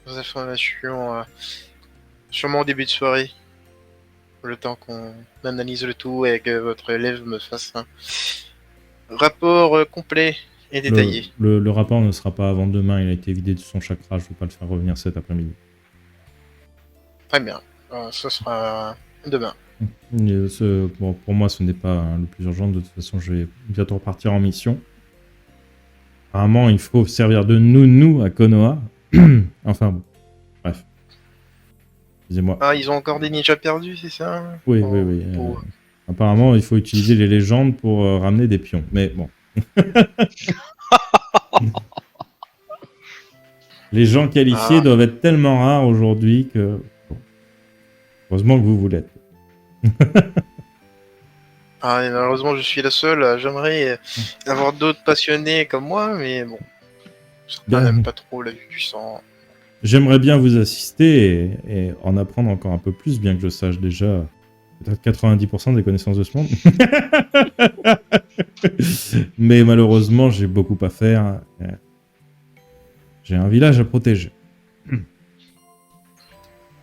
informations sûrement au début de soirée. Le temps qu'on analyse le tout et que votre élève me fasse un rapport complet et détaillé. Le rapport ne sera pas avant demain, il a été vidé de son chakra, je ne vais pas le faire revenir cet après-midi. Très bien, ce sera demain. Bon, pour moi, ce n'est pas le plus urgent. De toute façon, je vais bientôt repartir en mission. Apparemment, il faut servir de nous à Konoha. Enfin, bon. Bref. Excusez-moi. Ah, ils ont encore des ninjas perdus, c'est ça? Oui, oui. Apparemment, il faut utiliser les légendes pour ramener des pions. Mais bon. Les gens qualifiés doivent être tellement rares aujourd'hui que... Bon. Heureusement que vous l'êtes. Ah, et malheureusement, je suis la seule. J'aimerais avoir d'autres passionnés comme moi, mais bon. Certains Bien. n'aiment pas trop la vue du sang. J'aimerais bien vous assister et en apprendre encore un peu plus, bien que je sache déjà peut-être 90% des connaissances de ce monde. Mais malheureusement, j'ai beaucoup à faire. J'ai un village à protéger.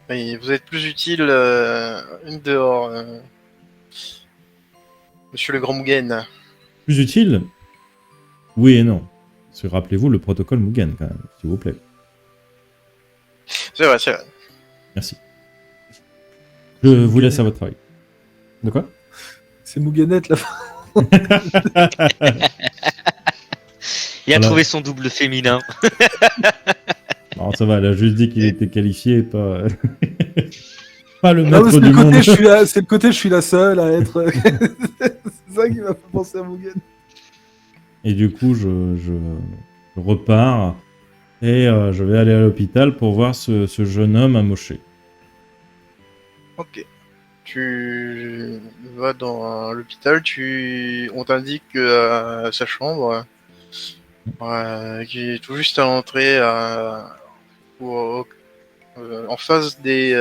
Et vous êtes plus utile dehors, monsieur le Grand Mugen. Plus utile? Oui et non. Parce que rappelez-vous le protocole Mugen, quand même, s'il vous plaît. C'est vrai, c'est vrai. Merci. Je vous laisse à votre travail. De quoi? C'est Mouganette là. Il a Voilà. trouvé son double féminin. Alors ça va, elle a juste dit qu'il était qualifié, pas, pas le Ah, maître c'est du le côté, monde. c'est le côté, je suis la seule à être. C'est ça qui m'a fait penser à Mugen. Et du coup, je repars et je vais aller à l'hôpital pour voir ce jeune homme amoché. Ok. Tu vas dans l'hôpital, on t'indique que sa chambre, qui est tout juste à l'entrée, en face des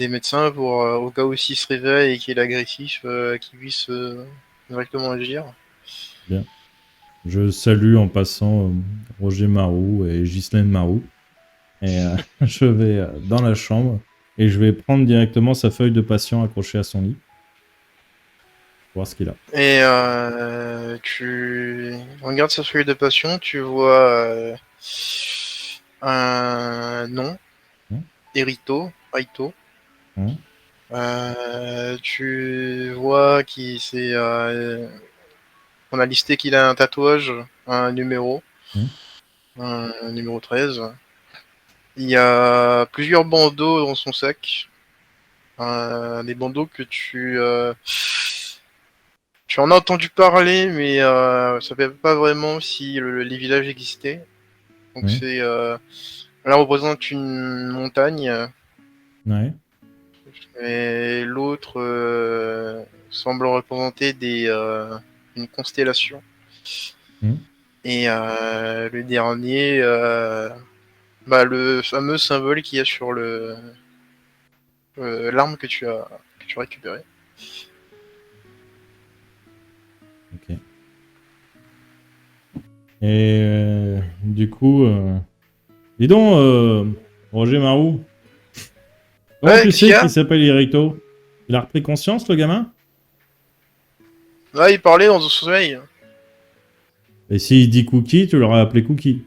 médecins pour au cas où s'il se réveille et qu'il est agressif, qu'il puisse directement agir. Je salue en passant Roger Marou et Ghislaine Marou. Et je vais dans la chambre et je vais prendre directement sa feuille de patient accrochée à son lit. Voir ce qu'il a. Et tu regardes sa feuille de patient, tu vois un nom, Hmm. Erito, Raito. Hmm. Tu vois on a listé qu'il a un tatouage, un numéro, Hmm. un numéro 13. Il y a plusieurs bandeaux dans son sac. Des bandeaux que tu en as entendu parler, mais ça fait pas vraiment si les villages existaient. Donc Oui. là représente une montagne Ouais. et l'autre semble représenter une constellation. Hmm. Et le dernier, le fameux symbole qu'il y a sur l'arme que tu as récupérée. Ok. Et du coup, dis donc, Roger Marou, comment Ouais, tu qu'est-ce sais qu'il y a qu'il s'appelle Irito? Il a repris conscience, le gamin? Là, il parlait dans son sommeil. Et s'il dit Cookie, tu l'aurais appelé Cookie.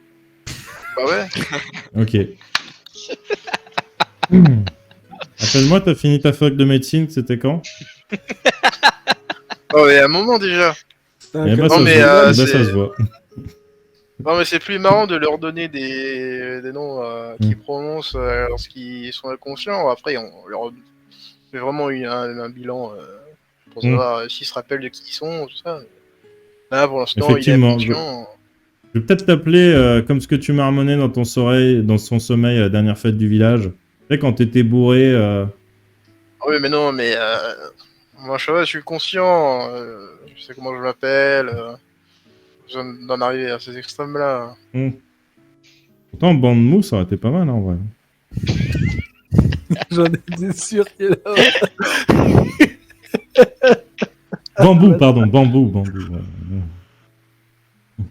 Bah ouais. Ok. Rappelle-moi, t'as fini ta fac de médecine, c'était quand? Oh, mais à un moment déjà. C'est un Eh ben, cas- ça, Non, mais, se voit. Eh ben, c'est- ça se voit. Non, mais c'est plus marrant de leur donner des noms qu'ils Mm. prononcent lorsqu'ils sont inconscients. Après, on leur fait vraiment un bilan pour savoir s'ils se rappellent de qui ils sont, tout ça. Là, pour l'instant, il est Effectivement. inconscient. Je vais peut-être t'appeler comme ce que tu marmonnais dans dans son sommeil à la dernière fête du village. Tu sais, quand t'étais bourré. Ah oui, mais non, mais moi, je suis conscient. Je sais comment je m'appelle. Je viens d'en arriver à ces extrêmes-là. Pourtant, bande mou, ça aurait été pas mal, hein, en vrai. J'en étais sûr qu'il a. Bambou, pardon, bambou. Ouais.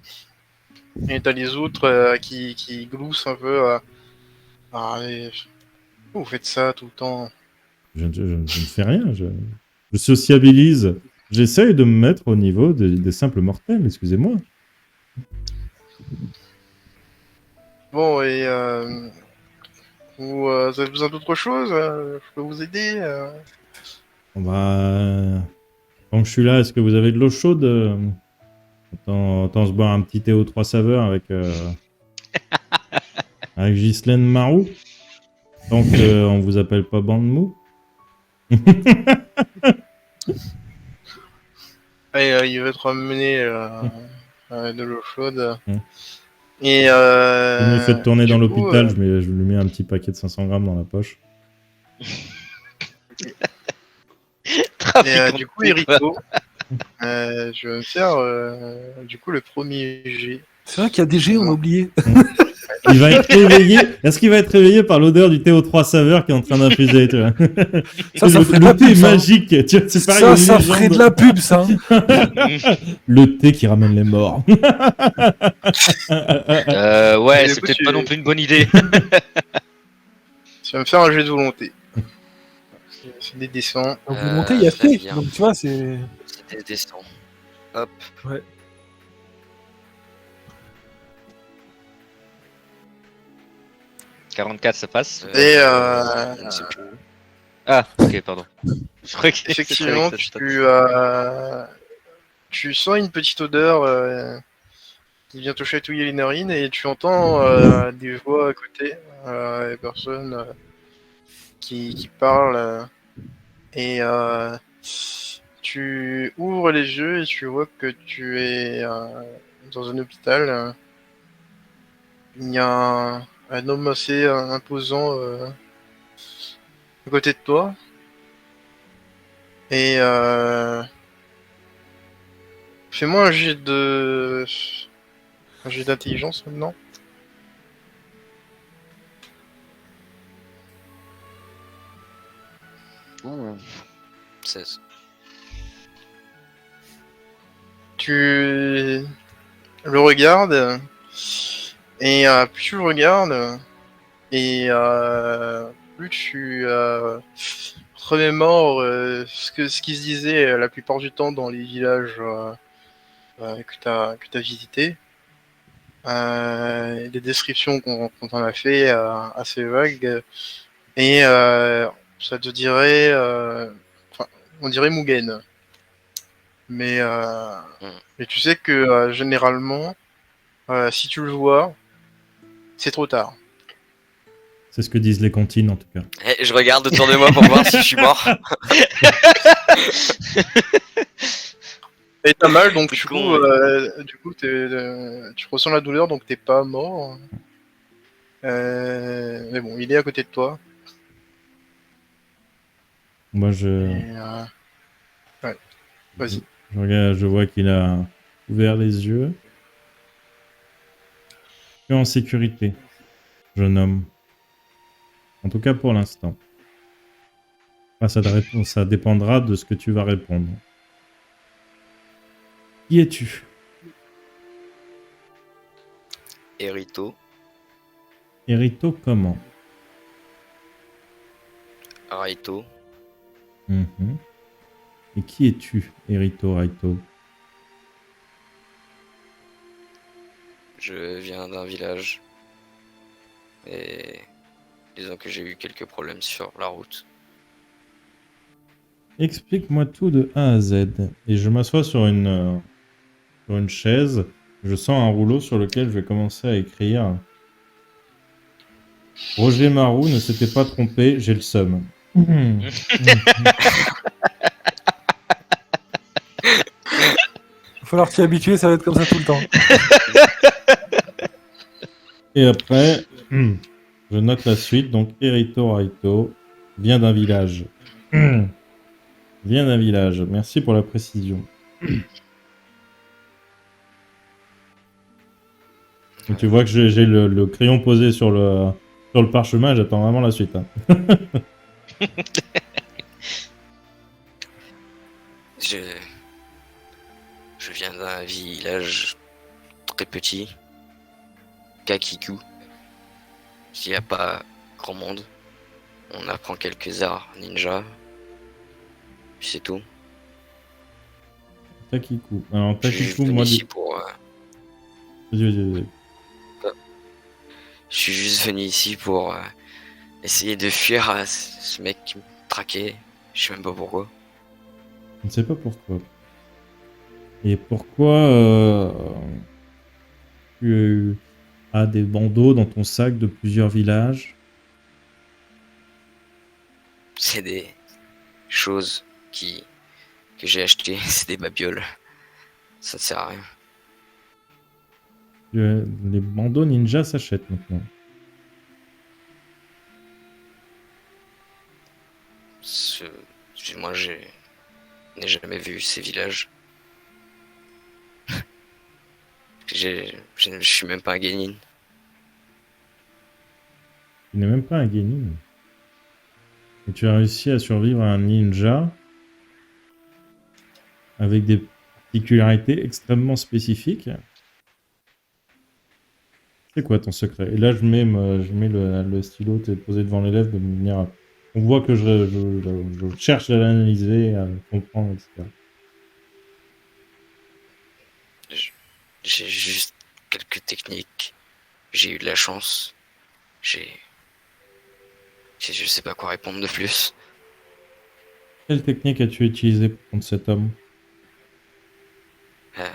Et t'as les autres qui gloussent un peu. Vous faites ça tout le temps. Je ne fais rien. Je sociabilise. J'essaye de me mettre au niveau des simples mortels, excusez-moi. Bon, et vous avez besoin d'autre chose je peux vous aider Tant que je suis là, est-ce que vous avez de l'eau chaude Autant se boire un petit thé aux 3 saveurs avec Ghislaine Marou. Tant qu'on vous appelle pas bande mou. Et il veut te ramener de l'eau chaude. Mm. Et Je me fais tourner du dans coup, l'hôpital, je lui mets un petit paquet de 500 grammes dans la poche. Et du coup, Erito, je vais me faire du coup le premier G. C'est vrai qu'il y a des G, on a oublié. Il va être réveillé. Est-ce qu'il va être réveillé par l'odeur du thé aux 3 saveurs qui est en train d'infuser, tu vois? Ça ferait de le la thé pub, ça, hein. magique, tu vois, c'est pareil. Ça une ferait légende. de la pub, ça. Le thé qui ramène les morts. Ouais, Et du c'est coup, peut-être pas non plus une bonne idée. Tu vas me faire un jet de volonté. C'est des dessins. Donc, vous montez, il y a très T. bien. Donc, tu vois, c'est. C'était descend. Hop. Ouais. « 44, ça passe. Et je ne sais plus. Ah, ok, pardon. Je croyais que effectivement, je savais que ça tu sens une petite odeur qui vient te chatouiller les narines et tu entends des voix à côté, des personnes qui parlent et tu ouvres les yeux et tu vois que tu es dans un hôpital. Il y a un homme assez imposant à côté de toi et fais-moi un jet d'intelligence maintenant. Ouh. 16. Tu le regardes et plus tu le regardes et plus tu remémores ce qui se disait la plupart du temps dans les villages que t'as visité. Les descriptions qu'on t'en a fait assez vagues et ça te dirait enfin on dirait Mugen mais mais tu sais que généralement si tu le vois c'est trop tard. C'est ce que disent les comptines, en tout cas. Eh, je regarde autour de moi pour voir si je suis mort. Et t'as mal donc C'est du con, coup tu ressens la douleur donc t'es pas mort. Mais bon il est à côté de toi. Moi, je Ouais. Vas-y. je regarde, je vois qu'il a ouvert les yeux. Tu es en sécurité, jeune homme. En tout cas pour l'instant. Ah, ça dépendra de ce que tu vas répondre. Qui es-tu? Erito. Erito comment? Raito. Mhm. Et qui es-tu, Erito Raito? Je viens d'un village. Et disons que j'ai eu quelques problèmes sur la route. Explique-moi tout de A à Z. Et je m'assois sur une chaise. Je sens un rouleau sur lequel je vais commencer à écrire. Roger Marou ne s'était pas trompé, j'ai le seum. Mhm. Il va falloir t'y habituer, ça va être comme ça tout le temps. Et après, je note la suite. Donc, Erito Raito vient d'un village. Vient d'un village. Merci pour la précision. Et tu vois que j'ai le crayon posé sur le parchemin. J'attends vraiment la suite. Hein. Je viens d'un village très petit. Kakiku. Il n'y a pas grand monde. On apprend quelques arts ninja. Puis c'est tout. Takiku. Alors, Je suis Takiku, venu moi... ici pour... Vas-y. Je suis juste venu ici pour essayer de fuir ce mec qui me traquait. Je sais même pas pourquoi. Je ne sais pas pourquoi. Et pourquoi tu as des bandeaux dans ton sac de plusieurs villages? C'est des choses que j'ai achetées. C'est des babioles. Ça ne sert à rien. Les bandeaux ninja s'achètent maintenant. Moi, j'ai n'ai jamais vu ces villages. Je suis même pas un Genin. Tu n'es même pas un Genin. Et tu as réussi à survivre à un ninja avec des particularités extrêmement spécifiques. C'est quoi ton secret? Et là, je mets le stylo posé devant l'élève de manière. On voit que je cherche à l'analyser, à le comprendre, etc. J'ai juste quelques techniques. J'ai eu de la chance. Je sais pas quoi répondre de plus. Quelle technique as-tu utilisée pour contre cet homme? Euh,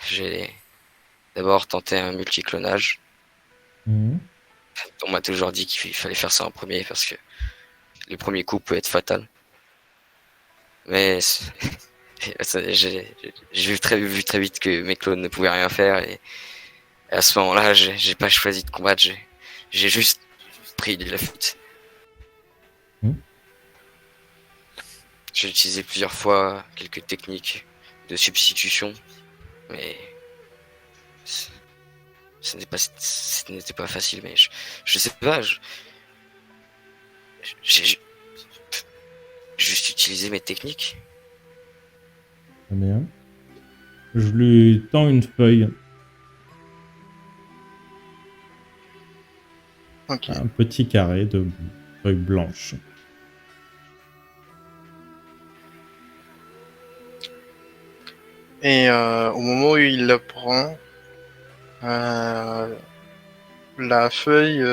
j'ai d'abord tenté un multiclonage. Mhm. On m'a toujours dit qu'il fallait faire ça en premier parce que les premiers coups peuvent être fatals. Mais j'ai vu très vite que mes clones ne pouvaient rien faire et à ce moment-là, j'ai pas choisi de combattre. J'ai juste pris de la fuite. Mhm. J'ai utilisé plusieurs fois quelques techniques de substitution, mais ce n'était pas facile. Mais je sais pas, j'ai juste utilisé mes techniques. Très bien. Je lui tends une feuille, Ok. un petit carré de feuille blanche. Et au moment où il la prend, la feuille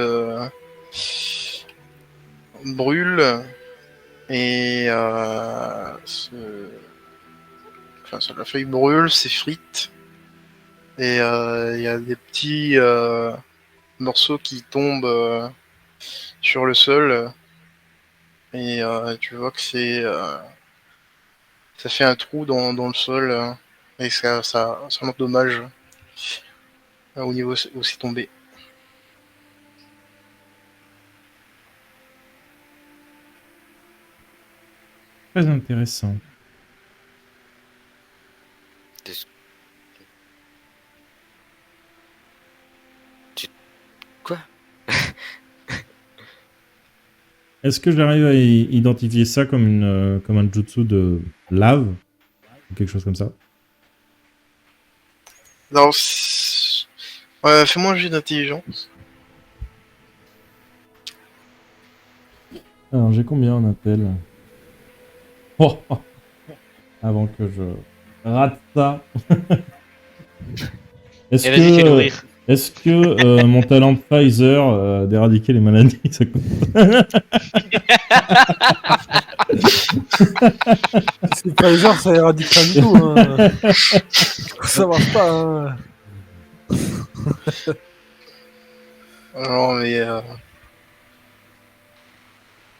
brûle et la feuille brûle, s'effrite et il y a des petits morceaux qui tombent sur le sol et tu vois que ça fait un trou dans le sol et ça l'endommage au niveau où c'est tombé. Très intéressant. Quoi? Est-ce que j'arrive à identifier ça comme un jutsu de lave ou quelque chose comme ça? Alors, fais-moi un jet d'intelligence. Alors, j'ai combien en appel? Oh, oh. Avant que je rate ça. Est-ce Et vas-y, fais-le rire. mon talent de Pfizer d'éradiquer les maladies, ça compte? C'est pas genre, ça éradique rien du tout. Hein. Ça marche pas. Hein. Non, mais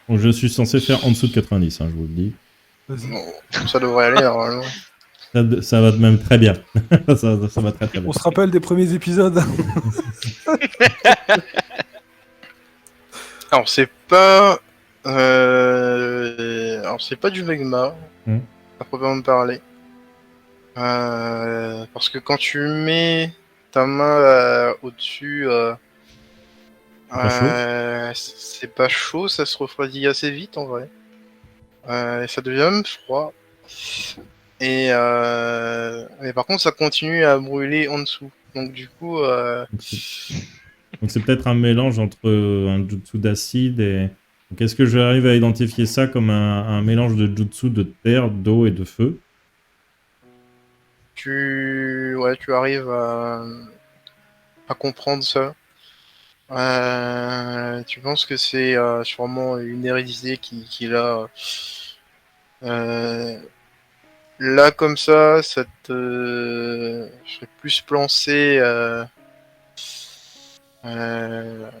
Bon, je suis censé faire en dessous de 90, hein, je vous le dis. Vas-y. bon, ça devrait aller normalement. Ça va même très bien. ça va très très bien. On se rappelle des premiers épisodes. Alors, c'est pas du magma, à proprement parler. Parce que quand tu mets ta main au-dessus, c'est pas chaud, ça se refroidit assez vite en vrai. Ça devient même froid. Et mais par contre, ça continue à brûler en dessous. Donc du coup, Donc c'est peut-être un mélange entre un jutsu d'acide et... Donc est-ce que j'arrive à identifier ça comme un mélange de jutsu de terre, d'eau et de feu? tu arrives à comprendre ça. Tu penses que c'est sûrement une hérédité qu'il a. Là, comme ça te ferait plus penser à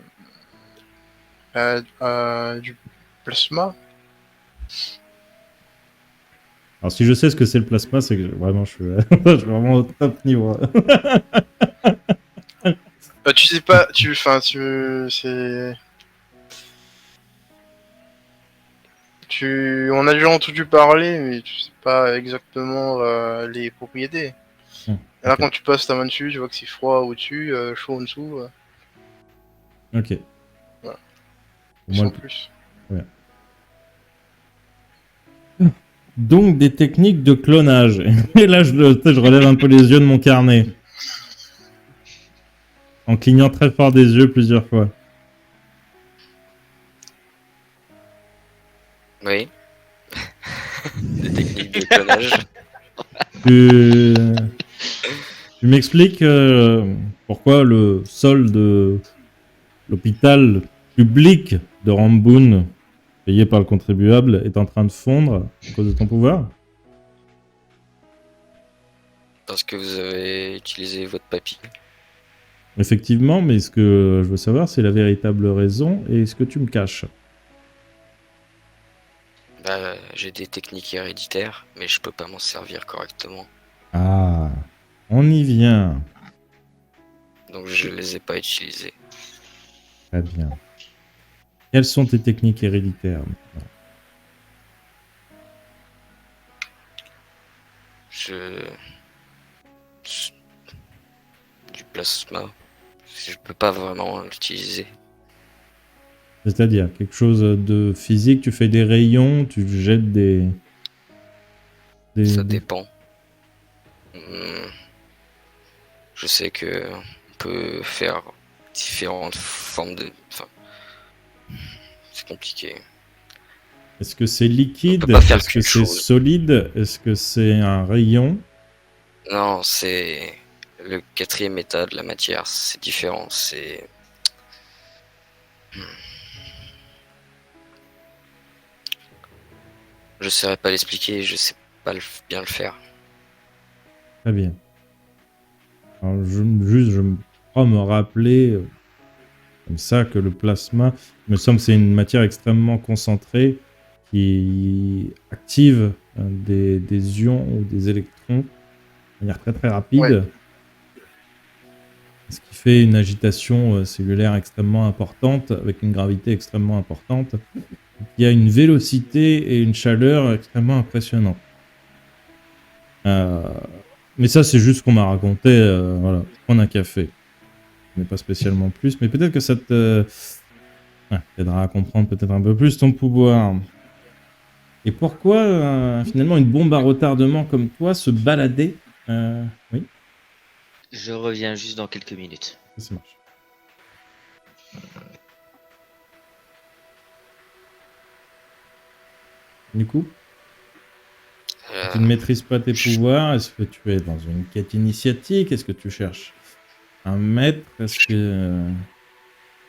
du plasma. Alors si je sais ce que c'est le plasma, c'est que vraiment je suis, je suis vraiment au top niveau. Tu sais pas, c'est. On a déjà entendu parler, mais tu sais pas exactement les propriétés. Là, Ok. quand tu passes ta main dessus, tu vois que c'est froid au-dessus, chaud en dessous, Ok. Voilà. Pour moi, sans le- plus. Donc des techniques de clonage. Et là, je relève un peu les yeux de mon carnet. En clignant très fort des yeux plusieurs fois. Oui. Des techniques de clonage. Tu, tu m'expliques pourquoi le sol de l'hôpital public de Ramboon, payé par le contribuable, est en train de fondre à cause de ton pouvoir? Parce que vous avez utilisé votre papy. Effectivement, mais ce que je veux savoir, c'est la véritable raison et ce que tu me caches. Bah, j'ai des techniques héréditaires, mais je peux pas m'en servir correctement. Ah, on y vient. Donc je les ai pas utilisées. Très bien. Quelles sont tes techniques héréditaires maintenant? Du plasma. Je peux pas vraiment l'utiliser. C'est-à-dire quelque chose de physique, tu fais des rayons, tu jettes Ça des- dépend. Hmm, Je sais que on peut faire différentes formes de. Enfin, c'est compliqué. Est-ce que c'est On liquide? peut pas faire Est-ce que quelque c'est chose. solide? Est-ce que c'est un rayon? Non, c'est le quatrième état de la matière. C'est différent. C'est. Je saurais pas l'expliquer. Je sais pas bien le faire. Très bien. Alors, je me crois me rappeler comme ça que le plasma, il me semble que c'est une matière extrêmement concentrée qui active des ions ou des électrons de manière très très rapide. Ouais. Ce qui fait une agitation cellulaire extrêmement importante, avec une gravité extrêmement importante. Il y a une vélocité et une chaleur extrêmement impressionnantes. Mais ça, c'est juste ce qu'on m'a raconté. Voilà, prendre un café. Mais pas spécialement plus. Mais peut-être que ça t'aidera à comprendre peut-être un peu plus ton pouvoir. Et pourquoi, finalement, une bombe à retardement comme toi se balader Oui, Je reviens juste dans quelques minutes. ça marche. Du coup, tu ne maîtrises pas tes pouvoirs. Est-ce que tu es dans une quête initiatique? Est-ce que tu cherches un maître? Est-ce que...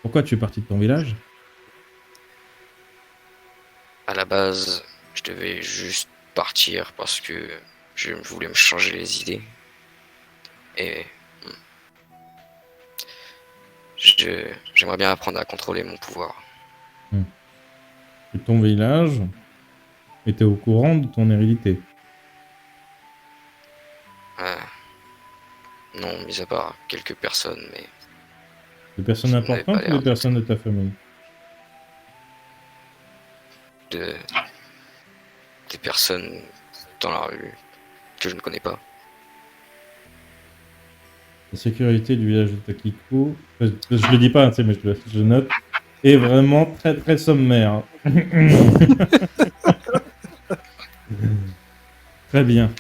Pourquoi tu es parti de ton village? À la base, je devais juste partir parce que je voulais me changer les idées. Et j'aimerais bien apprendre à contrôler mon pouvoir. Et ton village était au courant de ton hérédité. Non, mis à part quelques personnes, mais Des personnes Ça n'avait importantes pas ou l'air des personnes de ta famille? des personnes dans la rue que je ne connais pas. La sécurité du village de Takiko, je le dis pas, tu sais, mais je note, est vraiment très très sommaire. Très bien.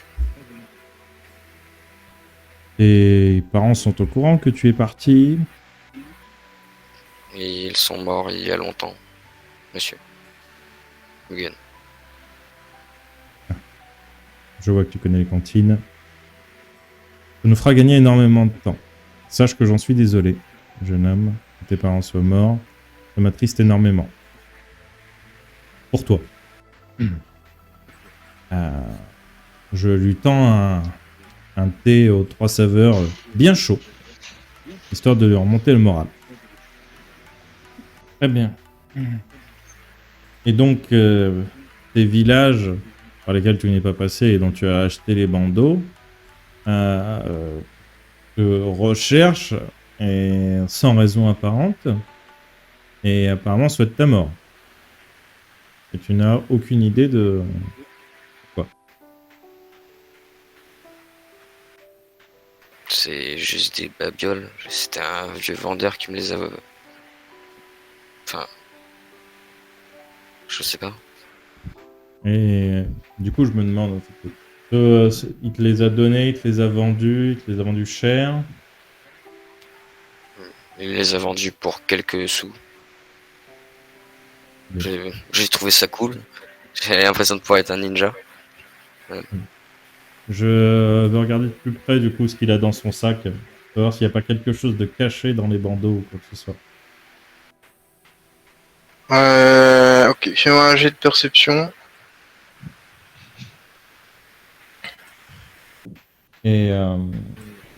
Tes parents sont au courant que tu es parti? Et ils sont morts il y a longtemps, monsieur. Mugen. Je vois que tu connais les cantines. Ça nous fera gagner énormément de temps. Sache que j'en suis désolé, jeune homme, que tes parents soient morts. Ça m'attriste énormément. Pour toi. Je lui tends un thé aux 3 saveurs bien chaud, histoire de lui remonter le moral. Très bien. Et donc, tes villages par lesquels tu n'es pas passé et dont tu as acheté les bandeaux te recherchent et sans raison apparente et apparemment souhaitent ta mort. Et tu n'as aucune idée de quoi. C'est juste des babioles. C'était un vieux vendeur qui me les a. Enfin. Je sais pas. Et du coup, je me demande, en fait, il te les a donnés, il te les a vendus, il te les a vendus cher. Il les a vendus pour quelques sous. Bien. J'ai trouvé ça cool. J'ai l'impression de pouvoir être un ninja. Je vais regarder de plus près, du coup, ce qu'il a dans son sac. Pour voir s'il n'y a pas quelque chose de caché dans les bandeaux ou quoi que ce soit. Ok, fais-moi un jet de perception. Et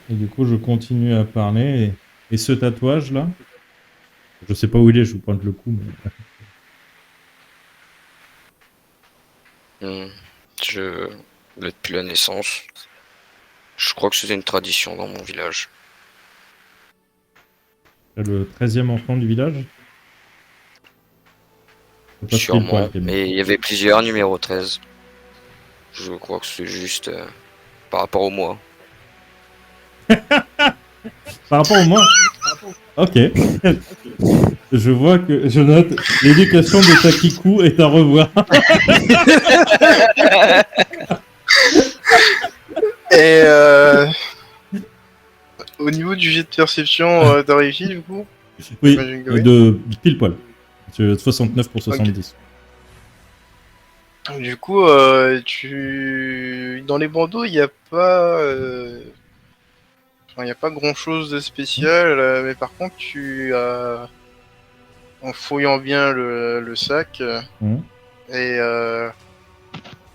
du coup, je continue à parler. Et ce tatouage-là, je sais pas où il est, je vous pointe le coup. Mais... Je l'ai depuis la naissance. Je crois que c'était une tradition dans mon village. C'est le 13e enfant du village. C'est pas pile poil, Sûrement. Mais il y avait plusieurs numéros 13. Je crois que c'est juste par rapport au mois. Par rapport au moi. Ok. Je vois que je note l'éducation de Takiku est à revoir. Et au niveau du jet de perception, t'as réussi du coup? Oui, J'imagine que oui. de pile poil. 69 pour 70. Du coup, dans les bandeaux, il n'y a pas, il y a pas grand-chose de spécial, mais par contre, en fouillant bien le sac, et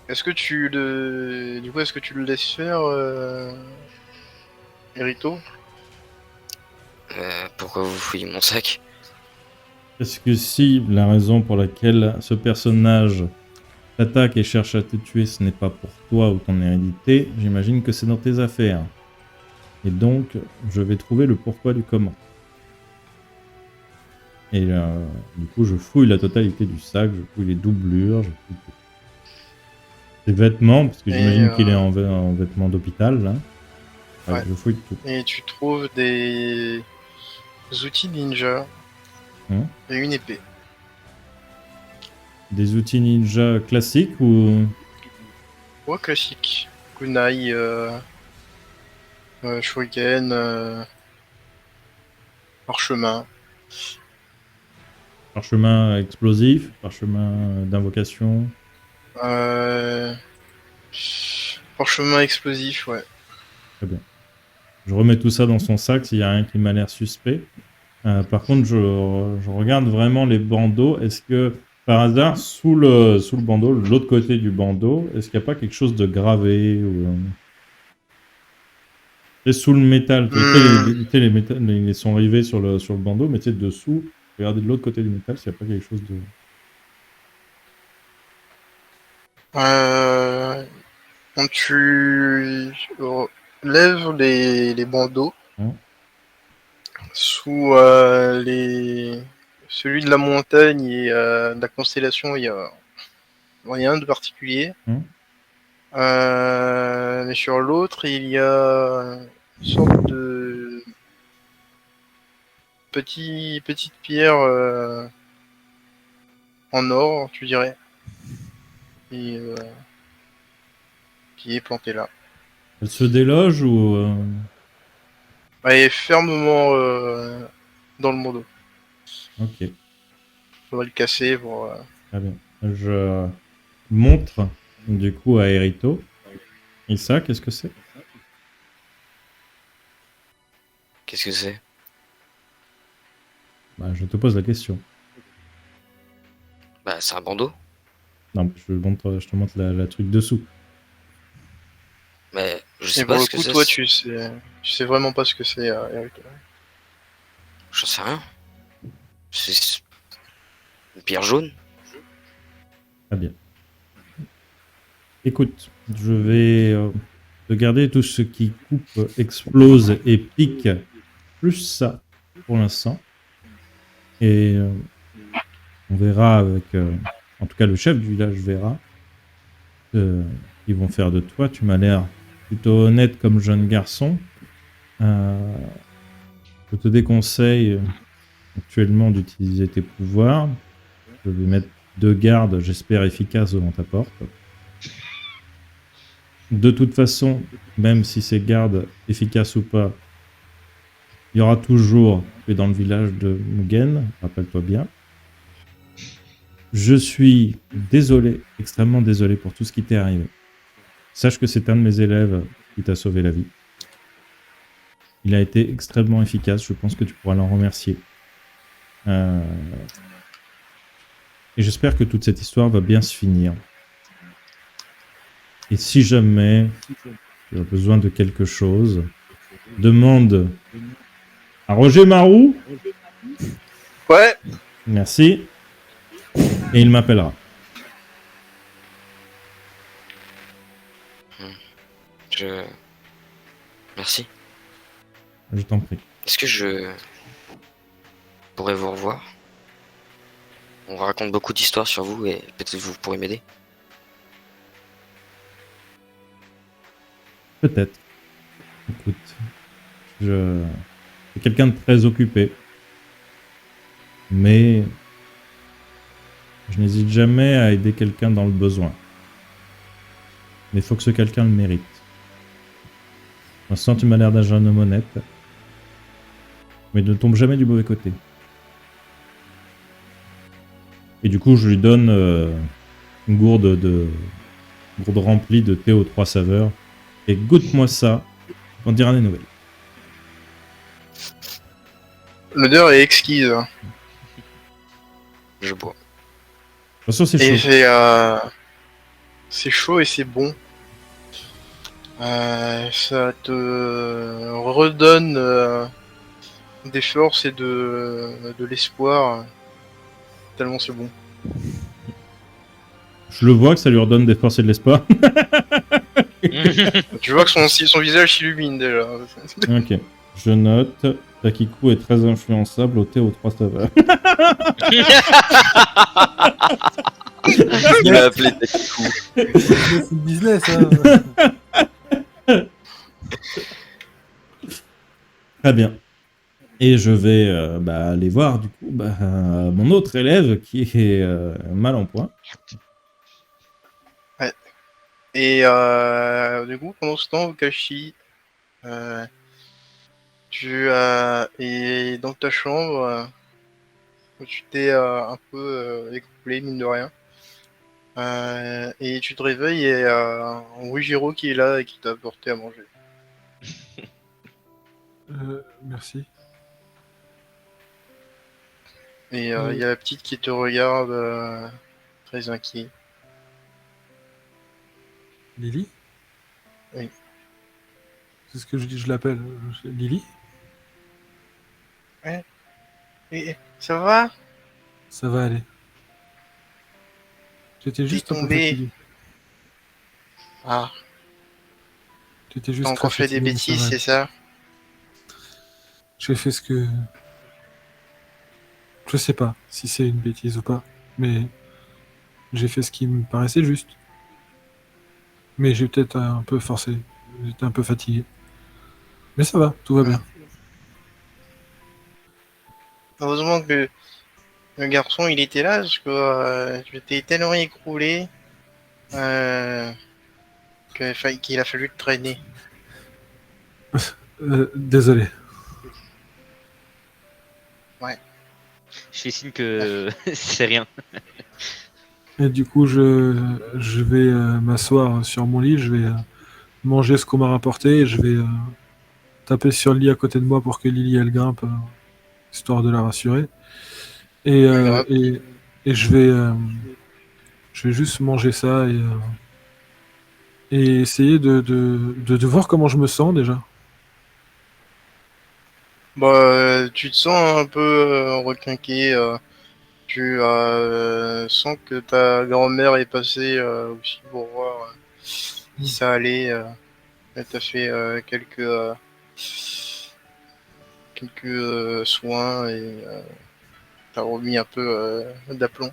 est-ce que est-ce que tu le laisses faire, Erito? Pourquoi vous fouillez mon sac? Parce que si la raison pour laquelle ce personnage t'attaque et cherche à te tuer, ce n'est pas pour toi ou ton hérédité, j'imagine que c'est dans tes affaires. Et donc, je vais trouver le pourquoi du comment. Et du coup, je fouille la totalité du sac, je fouille les doublures, je fouille les vêtements, parce que j'imagine qu'il est en vêtements d'hôpital, là. Ouais. Je fouille tout. Et tu trouves des outils ninja et une épée. Des outils ninja classiques ou... Ouais, classique. Kunai, shuriken, parchemin. Parchemin explosif, parchemin d'invocation. Parchemin explosif, ouais. Très bien. Je remets tout ça dans son sac s'il n'y a rien qui m'a l'air suspect. Par contre, je regarde vraiment les bandeaux. Est-ce que, par hasard, sous le bandeau, de l'autre côté du bandeau, est-ce qu'il n'y a pas quelque chose de gravé ou... C'est sous le métal. Les métals, ils sont rivés sur le bandeau, mais tu sais, dessous, regardez de l'autre côté du métal s'il n'y a pas quelque chose de... Quand tu lèves les bandeaux, sous celui de la montagne et de la constellation, il y a rien de particulier. Mais sur l'autre, il y a une sorte de petite pierre en or, tu dirais, qui est plantée là. Elle se déloge ou... Elle est fermement dans le bandeau. Ok. Faudrait le casser pour... Très bien. Je montre du coup à Erito. Et ça, qu'est-ce que c'est? Qu'est-ce que c'est? Bah, je te pose la question. Bah, c'est un bandeau. Non, mais je te montre la truc dessous. Mais je sais Et pas pour ce le que coup, c'est. toi, tu sais vraiment pas ce que c'est, Erito. J'en sais rien. C'est une pierre jaune. Très bien. Écoute, je vais regarder tout ce qui coupe, explose et pique, plus ça pour l'instant. Et on verra avec en tout cas le chef du village verra, qu'ils vont faire de toi. Tu m'as l'air plutôt honnête comme jeune garçon. Je te déconseille actuellement d'utiliser tes pouvoirs. Je vais mettre 2 gardes, j'espère efficaces, devant ta porte. De toute façon, même si ces gardes efficaces ou pas, il y aura toujours, tu es dans le village de Mugen, rappelle-toi bien. Je suis désolé, extrêmement désolé pour tout ce qui t'est arrivé. Sache que c'est un de mes élèves qui t'a sauvé la vie. Il a été extrêmement efficace, je pense que tu pourras l'en remercier. Et j'espère que toute cette histoire va bien se finir. Et si jamais tu as besoin de quelque chose, demande à Roger Marou. Ouais. Merci. Et il m'appellera. Merci. Je t'en prie. Est-ce que je pourrais vous revoir? On raconte beaucoup d'histoires sur vous et peut-être vous pourrez m'aider. Peut-être. Écoute, je suis quelqu'un de très occupé. Mais je n'hésite jamais à aider quelqu'un dans le besoin. Mais il faut que ce quelqu'un le mérite. Pour l'instant, tu m'as l'air d'un jeune homme honnête. Mais ne tombe jamais du mauvais côté. Et du coup, je lui donne une gourde remplie de thé aux 3 saveurs. Et goûte-moi ça, on dira des nouvelles. L'odeur est exquise. Je bois. De toute façon, c'est Et chaud. c'est chaud et c'est bon. Ça te redonne des forces et de l'espoir. Tellement c'est bon. Je le vois que ça lui redonne des forces et de l'espoir. Tu vois que son visage s'illumine déjà. Ok, je note. Takiku est très influençable au thé aux 3 saveurs. Il m'a appelé Takiku. C'est le business, hein. Très bien. Et je vais aller voir du coup mon autre élève qui est mal en point. Et du coup, pendant ce temps, Okashi, tu es dans ta chambre, où tu t'es un peu écroulé, mine de rien. Et tu te réveilles et Rujiro qui est là et qui t'a apporté à manger. Merci. Et il y a la petite qui te regarde très inquiet. Lily? Oui. C'est ce que je dis, je l'appelle. Lily? Et ça va? Ça va aller. J'étais juste un peu tombé. fatigué. Ah, J'étais t'as juste très encore fait des fatigué, mais ça bêtises, va. c'est ça? J'ai fait ce que... Je sais pas si c'est une bêtise ou pas, mais j'ai fait ce qui me paraissait juste. Mais j'ai peut-être un peu forcé. J'étais un peu fatigué. Mais ça va, tout va bien. Heureusement que le garçon il était là, parce que tu étais tellement écroulé qu'il a fallu te traîner. Désolé. Je fais signe que c'est rien. Et du coup, je vais m'asseoir sur mon lit, je vais manger ce qu'on m'a rapporté, et je vais taper sur le lit à côté de moi pour que Lily elle grimpe, histoire de la rassurer. Et, Elle grimpe. et je vais juste manger ça et essayer de voir comment je me sens déjà. Bah, tu te sens un peu requinqué. Tu sens que ta grand-mère est passée aussi pour voir si ça allait. Elle t'a fait quelques soins et t'as remis un peu d'aplomb.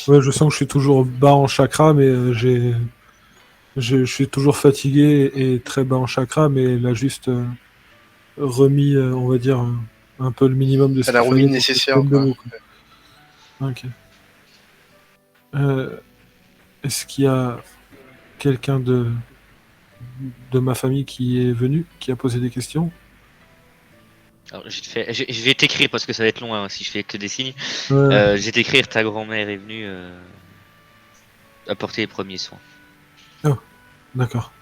Ouais, je sens que je suis toujours bas en chakra, mais je suis toujours fatigué et très bas en chakra, mais elle a juste remis, on va dire, un peu le minimum de ce Elle a qu'il remis le fallait pour que je nécessaire, tienne quoi. debout, quoi. Ok. Euh, Est-ce qu'il y a quelqu'un de ma famille qui est venu, qui a posé des questions? Alors, je vais t'écrire parce que ça va être long hein, si je fais que des signes. Ouais, Je vais t'écrire, ta grand-mère est venue apporter les premiers soins. d'accord.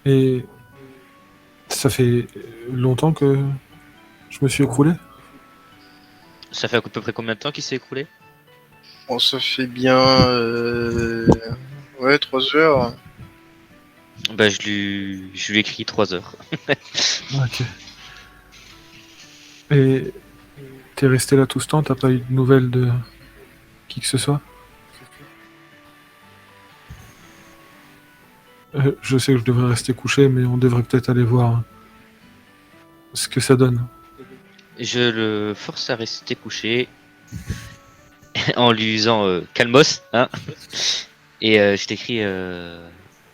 Et ça fait longtemps que je me suis écroulé? Ça fait à peu près combien de temps qu'il s'est écroulé? On se fait bien. Ouais, 3 heures. Bah, je lui écris 3 heures. Ok. Et t'es resté là tout ce temps, t'as pas eu de nouvelles de qui que ce soit? Je sais que je devrais rester couché, mais on devrait peut-être aller voir ce que ça donne. Je le force à rester couché en lui disant calmos, hein. Et je t'écris,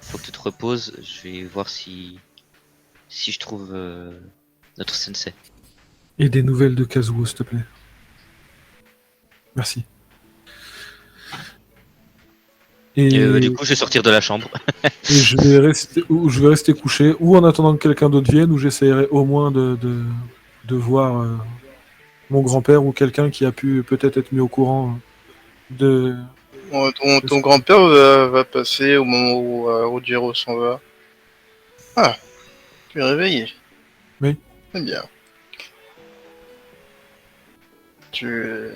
faut que tu te reposes. Je vais voir si je trouve notre sensei. Et des nouvelles de Kazuo, s'il te plaît. Merci. Et, Du coup, je vais sortir de la chambre. et je vais rester couché, ou en attendant que quelqu'un d'autre vienne, ou j'essaierai au moins de voir mon grand-père ou quelqu'un qui a pu peut-être être mis au courant de... Ton grand-père va passer au moment où Ruggiero s'en va. Ah, tu es réveillé. Oui. Très bien. Tu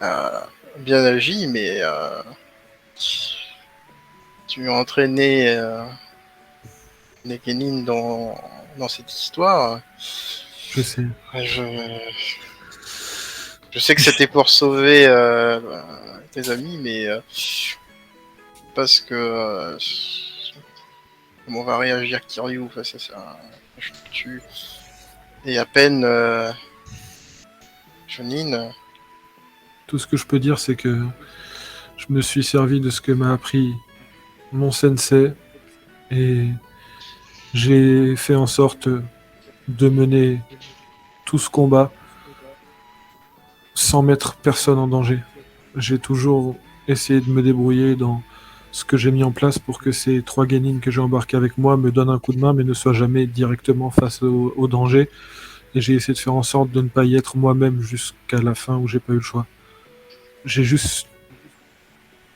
as bien agi, mais tu as entraîné Nekenin dans cette histoire. Je sais. Je sais que c'était pour sauver tes amis, mais parce que comment va réagir Kiryu face à ça? Je te tue. Et à peine Jonin. Tout ce que je peux dire, c'est que je me suis servi de ce que m'a appris mon sensei et j'ai fait en sorte de mener tout ce combat sans mettre personne en danger. J'ai toujours essayé de me débrouiller dans ce que j'ai mis en place pour que ces 3 Genin que j'ai embarqués avec moi me donnent un coup de main mais ne soient jamais directement face au danger. Et j'ai essayé de faire en sorte de ne pas y être moi-même jusqu'à la fin où j'ai pas eu le choix. J'ai juste...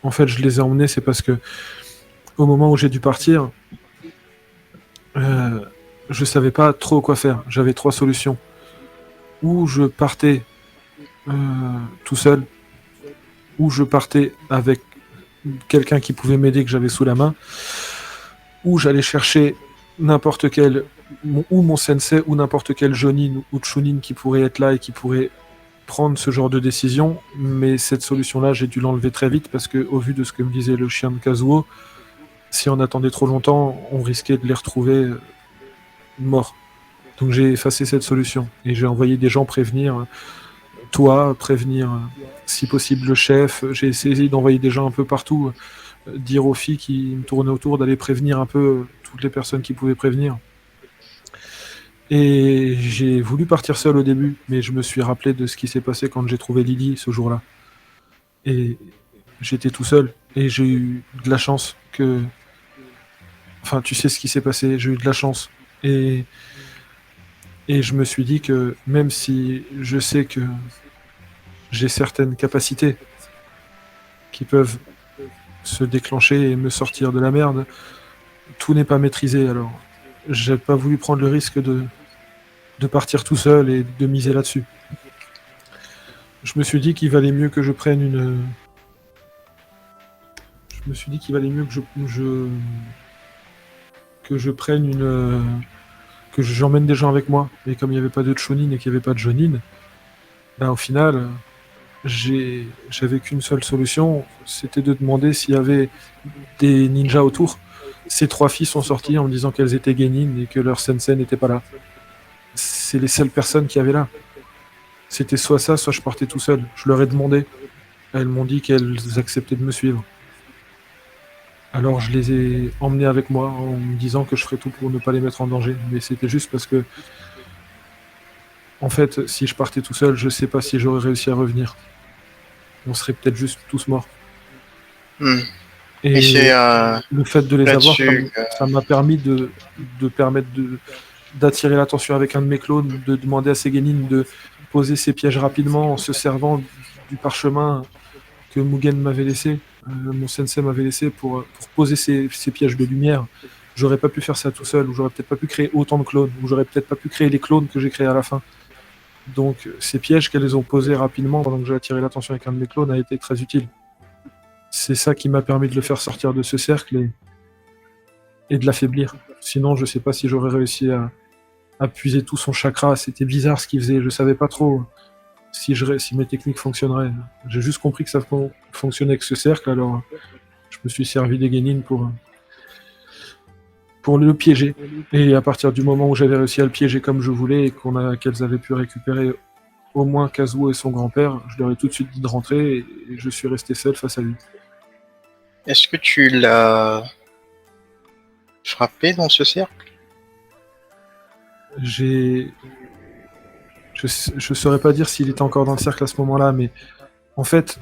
En fait, je les ai emmenés, c'est parce que au moment où j'ai dû partir, je savais pas trop quoi faire. J'avais 3 solutions. Ou je partais tout seul, ou je partais avec quelqu'un qui pouvait m'aider que j'avais sous la main, ou j'allais chercher n'importe quel, ou mon sensei, ou n'importe quel Jonin ou Chunin qui pourrait être là et qui pourrait prendre ce genre de décision. Mais cette solution-là, j'ai dû l'enlever très vite parce que, au vu de ce que me disait le chien de Kazuo, si on attendait trop longtemps, on risquait de les retrouver morts. Donc j'ai effacé cette solution et j'ai envoyé des gens prévenir toi, prévenir si possible le chef. J'ai essayé d'envoyer des gens un peu partout, dire aux filles qui me tournaient autour d'aller prévenir un peu toutes les personnes qui pouvaient prévenir. Et j'ai voulu partir seul au début, mais je me suis rappelé de ce qui s'est passé quand j'ai trouvé Lily ce jour-là. Et j'étais tout seul et j'ai eu de la chance que... Enfin, tu sais ce qui s'est passé, j'ai eu de la chance. Et je me suis dit que même si je sais que j'ai certaines capacités qui peuvent se déclencher et me sortir de la merde, tout n'est pas maîtrisé. Alors, j'ai pas voulu prendre le risque de partir tout seul et de miser là-dessus. Je me suis dit qu'il valait mieux que je prenne une... Je me suis dit qu'il valait mieux que je prenne une... que j'emmène des gens avec moi. Et comme il n'y avait pas de Chunin et qu'il n'y avait pas de Jonin, ben au final, j'avais qu'une seule solution, c'était de demander s'il y avait des ninjas autour. Ces 3 filles sont sorties en me disant qu'elles étaient Genin et que leur sensei n'était pas là. C'est les seules personnes qui avaient là. C'était soit ça, soit je partais tout seul. Je leur ai demandé. elles m'ont dit qu'elles acceptaient de me suivre. Alors je les ai emmenées avec moi en me disant que je ferais tout pour ne pas les mettre en danger. Mais c'était juste parce que, en fait, si je partais tout seul, je sais pas si j'aurais réussi à revenir. On serait peut-être juste tous morts. Hmm. Et Et c'est le fait de les avoir, là-dessus. ça m'a permis de permettre d'attirer l'attention avec un de mes clones, de demander à Séguénine de poser ses pièges rapidement en se servant du parchemin que Mugen m'avait laissé, mon sensei m'avait laissé pour poser ces pièges de lumière. J'aurais pas pu faire ça tout seul, ou j'aurais peut-être pas pu créer autant de clones, ou j'aurais peut-être pas pu créer les clones que j'ai créés à la fin. Donc ces pièges qu'elles ont posés rapidement pendant que j'ai attiré l'attention avec un de mes clones a été très utile. C'est ça qui m'a permis de le faire sortir de ce cercle et de l'affaiblir. Sinon, je sais pas si j'aurais réussi à puiser tout son chakra. C'était bizarre ce qu'il faisait, je savais pas trop si mes techniques fonctionneraient. J'ai juste compris que ça fonctionnait avec ce cercle, alors je me suis servi des Genin pour le piéger. Et à partir du moment où j'avais réussi à le piéger comme je voulais et qu'elles avaient pu récupérer au moins Kazuo et son grand-père, je leur ai tout de suite dit de rentrer et je suis resté seul face à lui. Est-ce que tu l'as frappé dans ce cercle? Je saurais pas dire s'il était encore dans le cercle à ce moment-là, mais en fait,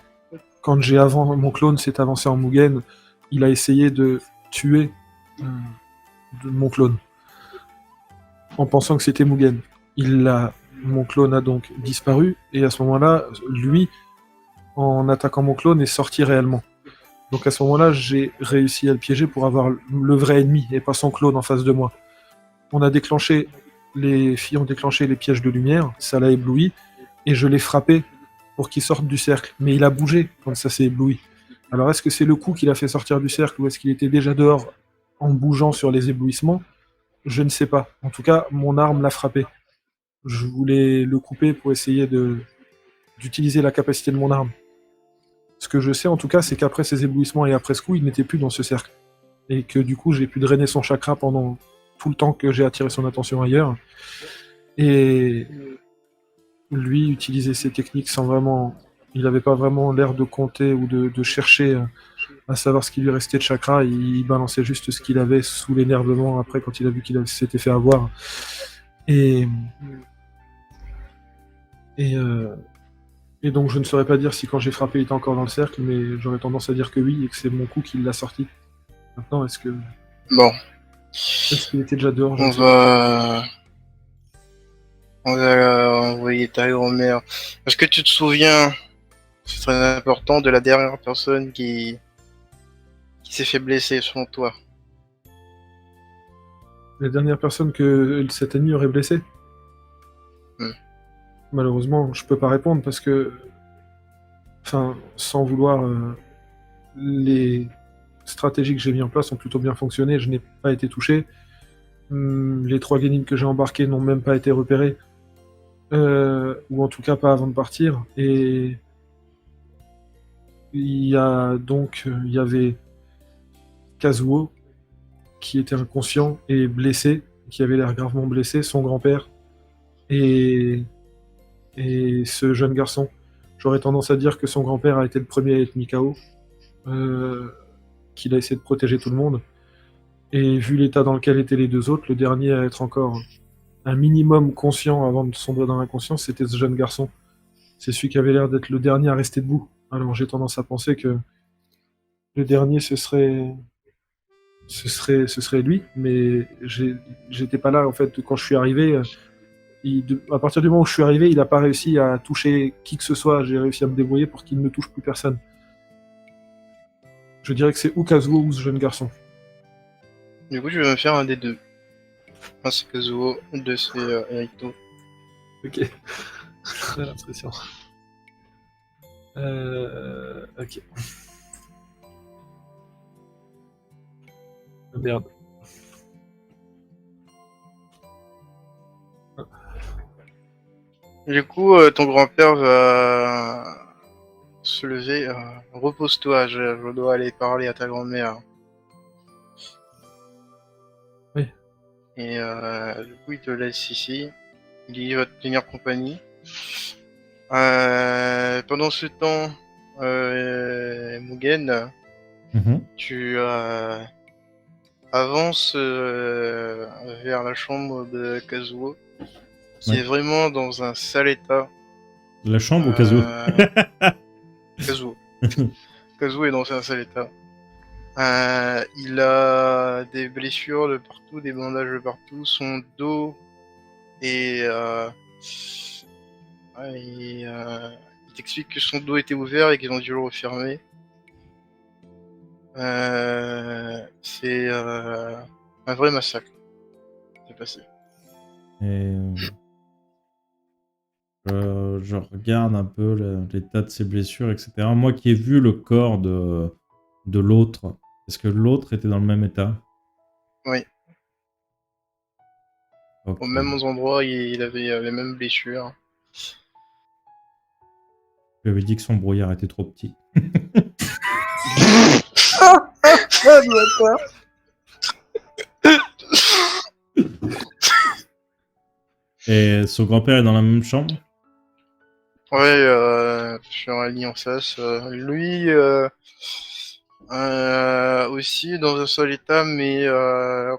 quand mon clone s'est avancé en Mugen, il a essayé de tuer mon clone en pensant que c'était Mugen. Mon clone a donc disparu et à ce moment-là, lui, en attaquant mon clone, est sorti réellement. Donc à ce moment-là, j'ai réussi à le piéger pour avoir le vrai ennemi et pas son clone en face de moi. Les filles ont déclenché les pièges de lumière, ça l'a ébloui, et je l'ai frappé pour qu'il sorte du cercle. Mais il a bougé quand ça s'est ébloui. Alors est-ce que c'est le coup qui l'a fait sortir du cercle ou est-ce qu'il était déjà dehors en bougeant sur les éblouissements? Je ne sais pas. En tout cas, mon arme l'a frappé. Je voulais le couper pour essayer d'utiliser la capacité de mon arme. Ce que je sais en tout cas, c'est qu'après ces éblouissements et après ce coup, il n'était plus dans ce cercle. Et que du coup, j'ai pu drainer son chakra pendant tout le temps que j'ai attiré son attention ailleurs. Et lui utiliser ses techniques sans vraiment. Il n'avait pas vraiment l'air de compter ou de chercher à savoir ce qui lui restait de chakra. Il balançait juste ce qu'il avait sous l'énervement après quand il a vu qu'il s'était fait avoir. Et. Et. Et donc je ne saurais pas dire si quand j'ai frappé il était encore dans le cercle, mais j'aurais tendance à dire que oui et que c'est mon coup qui l'a sorti. Maintenant, Bon, est-ce qu'il était déjà dehors? Je on ne sais pas. va... On va envoyer ta grand-mère. Est-ce que tu te souviens, c'est très important, de la dernière personne qui s'est fait blesser selon toi? La dernière personne que cet ennemi aurait blessé? Hmm. Malheureusement, je peux pas répondre parce que, enfin, sans vouloir, les stratégies que j'ai mis en place ont plutôt bien fonctionné. Je n'ai pas été touché. Les 3 Genin que j'ai embarqués n'ont même pas été repérés, ou en tout cas pas avant de partir. Et il y avait Kazuo qui était inconscient et blessé, qui avait l'air gravement blessé, son grand-père et ce jeune garçon. J'aurais tendance à dire que son grand-père a été le premier à être mis KO, qu'il a essayé de protéger tout le monde. Et vu l'état dans lequel étaient les deux autres, le dernier à être encore un minimum conscient avant de sombrer dans l'inconscience, c'était ce jeune garçon. C'est celui qui avait l'air d'être le dernier à rester debout. Alors j'ai tendance à penser que le dernier ce serait lui, mais j'étais pas là en fait quand je suis arrivé. À partir du moment où je suis arrivé, il n'a pas réussi à toucher qui que ce soit. J'ai réussi à me débrouiller pour qu'il ne touche plus personne. Je dirais que c'est ou Kazuo ou ce jeune garçon. Du coup, je vais me faire un des deux. Un c'est Kazuo, deux c'est Erito. Ok. J'ai l'impression. Ok. Merde. Du coup, ton grand-père va se lever. Repose-toi, je dois aller parler à ta grand-mère. Oui. Et du coup, il te laisse ici. Il va te tenir compagnie. Pendant ce temps, Mugen, Mhm. tu avances vers la chambre de Kazuo, qui Ouais. est vraiment dans un sale état. La chambre au cas où. Kazuo. Kazuo est dans un sale état. Il a des blessures de partout, des bandages de partout. Son dos est... il t'explique que son dos était ouvert et qu'ils ont dû le refermer. C'est un vrai massacre. C'est passé. Et je regarde un peu l'état de ses blessures, etc. Moi qui ai vu le corps de l'autre, est-ce que l'autre était dans le même état? Oui. Ok. Au même endroit, il avait les mêmes blessures. Je lui avais dit que son brouillard était trop petit. Et son grand-père est dans la même chambre? Ouais, sur un lit en face. Lui aussi dans un seul état, mais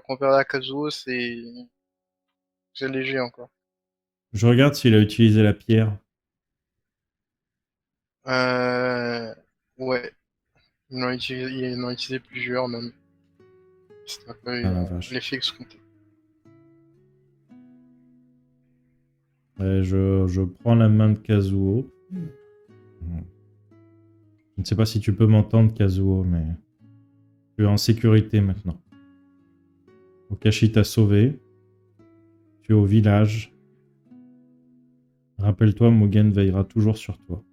comparé à Kazuo, c'est léger encore. Je regarde s'il a utilisé la pierre. Ouais, il en a utilisé plusieurs même. C'était un peu Ah la vache. l'effet escompté. Et je prends la main de Kazuo. Je ne sais pas si tu peux m'entendre, Kazuo, mais tu es en sécurité maintenant. Okashi t'a sauvé. Tu es au village. Rappelle-toi, Mugen veillera toujours sur toi.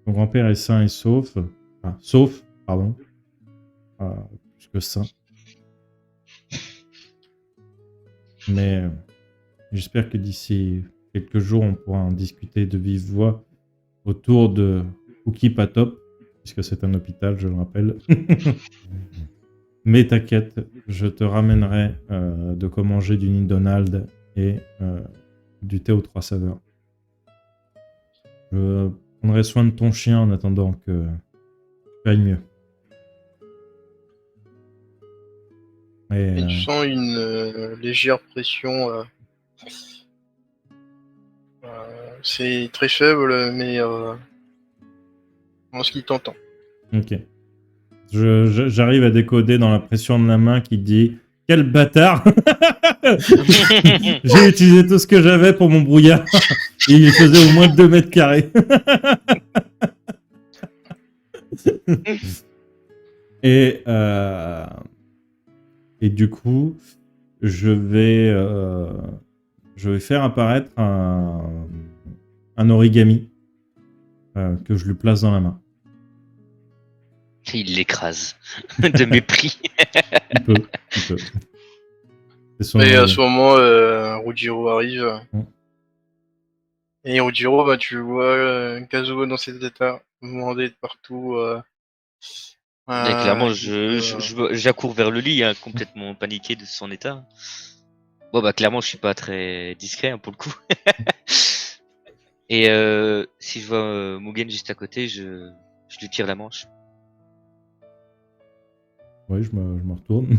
Ton grand-père est sain et sauf. Enfin, sauf, pardon. Plus que sain. Mais j'espère que d'ici quelques jours, on pourra en discuter de vive voix autour de Ukipatop, puisque c'est un hôpital, je le rappelle. Mais t'inquiète, je te ramènerai de quoi manger du Donald et du thé aux 3 saveurs. Je prendrai soin de ton chien en attendant que tu ailles mieux. Et tu sens une légère pression. C'est très faible, mais en ce qui t'entend. Ok. J'arrive à décoder dans la pression de la main qui dit « Quel bâtard !» J'ai utilisé tout ce que j'avais pour mon brouillard. Et il faisait au moins 2 mètres carrés. Et du coup, je vais faire apparaître un origami que je lui place dans la main. Il l'écrase de mépris. Il peut. C'est son Et à ce moment, Rujiro arrive. Mm. Et Rujiro, bah, tu vois Kazuo dans cet état, mourant de partout. Mais clairement, il j'accours vers le lit, hein, complètement paniqué de son état. Bon, bah, clairement, je suis pas très discret, hein, pour le coup. Et si je vois Mugen juste à côté, je lui tire la manche. Oui, je me retourne.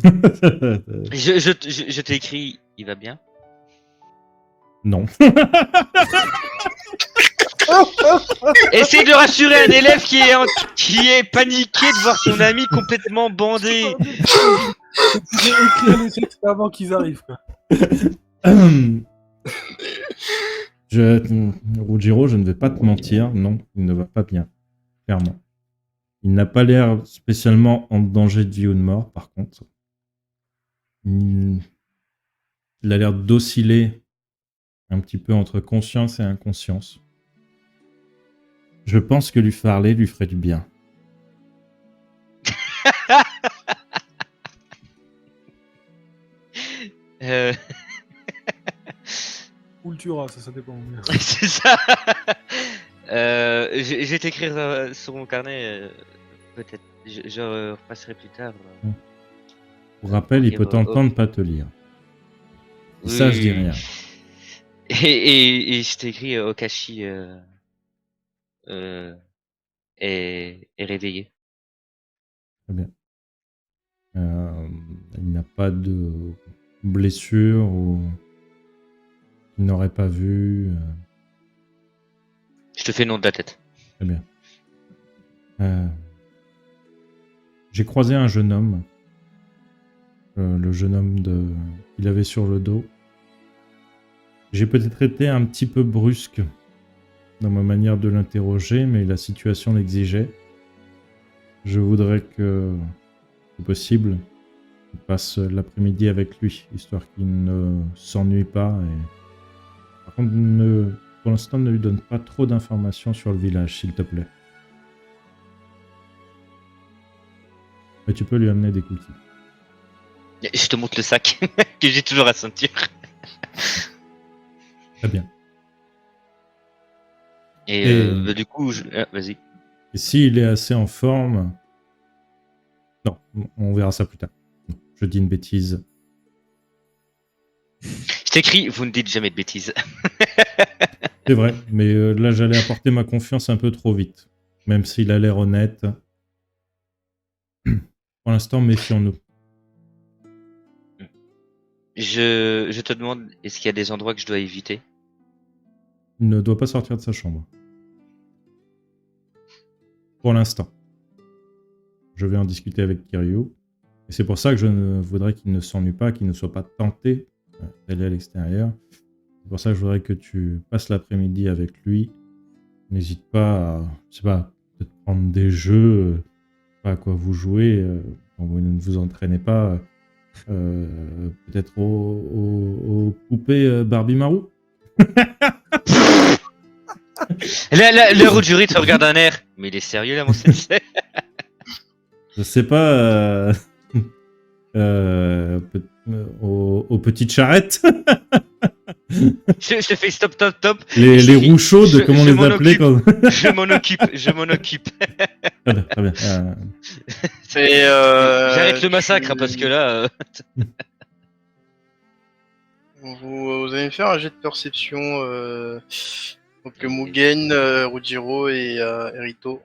Je t'ai écrit, il va bien. Non. Essaye de rassurer un élève qui est paniqué de voir son ami complètement bandé. J'ai écrit les textes avant qu'ils arrivent, quoi. Rujiro, je ne vais pas te mentir, non, il ne va pas bien, clairement. Il n'a pas l'air spécialement en danger de vie ou de mort, par contre. Il a l'air d'osciller un petit peu entre conscience et inconscience. Je pense que lui parler lui ferait du bien. Ou le tuera, ça dépend. C'est ça. Je vais t'écrire sur mon carnet, peut-être. Je repasserai plus tard. Pour rappel, il peut t'entendre pas te lire. Et ça, je dis rien. Et je t'ai écrit Okashi est réveillé. Très bien. Il n'a pas de blessure ou il n'aurait pas vu. Je te fais le nom de la tête. Très bien. J'ai croisé un jeune homme. Le jeune homme qu'il avait sur le dos. J'ai peut-être été un petit peu brusque dans ma manière de l'interroger, mais la situation l'exigeait. Je voudrais que, si possible, je passe l'après-midi avec lui, histoire qu'il ne s'ennuie pas. Par contre, pour l'instant, ne lui donne pas trop d'informations sur le village, s'il te plaît. Mais tu peux lui amener des cookies. Je te montre le sac que j'ai toujours à ceinture. Très bien. Et du coup, vas-y. Et s'il est assez en forme... Non, on verra ça plus tard. Non, je dis une bêtise. Je t'écris, vous ne dites jamais de bêtises. C'est vrai, mais là, j'allais apporter ma confiance un peu trop vite. Même s'il a l'air honnête. Pour l'instant, méfions-nous. Je te demande, est-ce qu'il y a des endroits que je dois éviter? Il ne doit pas sortir de sa chambre. Pour l'instant. Je vais en discuter avec Kiryu. Et c'est pour ça que je voudrais qu'il ne s'ennuie pas, qu'il ne soit pas tenté d'aller à l'extérieur. C'est pour ça que je voudrais que tu passes l'après-midi avec lui. N'hésite pas à, je sais pas, peut-être prendre des jeux, pas à quoi vous jouez, quand vous ne vous entraînez pas, peut-être aux poupées Barbie Marou. Là, le Rojuri te regarde un air. Mais il est sérieux là, mon sensei? Je sais pas, aux petites charrettes. Je te fais stop, top, top. Les roues chaudes, comment on les appelait quand... Je m'en occupe. Très bien, très bien. J'arrête le massacre hein, parce que là. Vous allez me faire un jet de perception. Donc Mugen, Rujiro et Erito.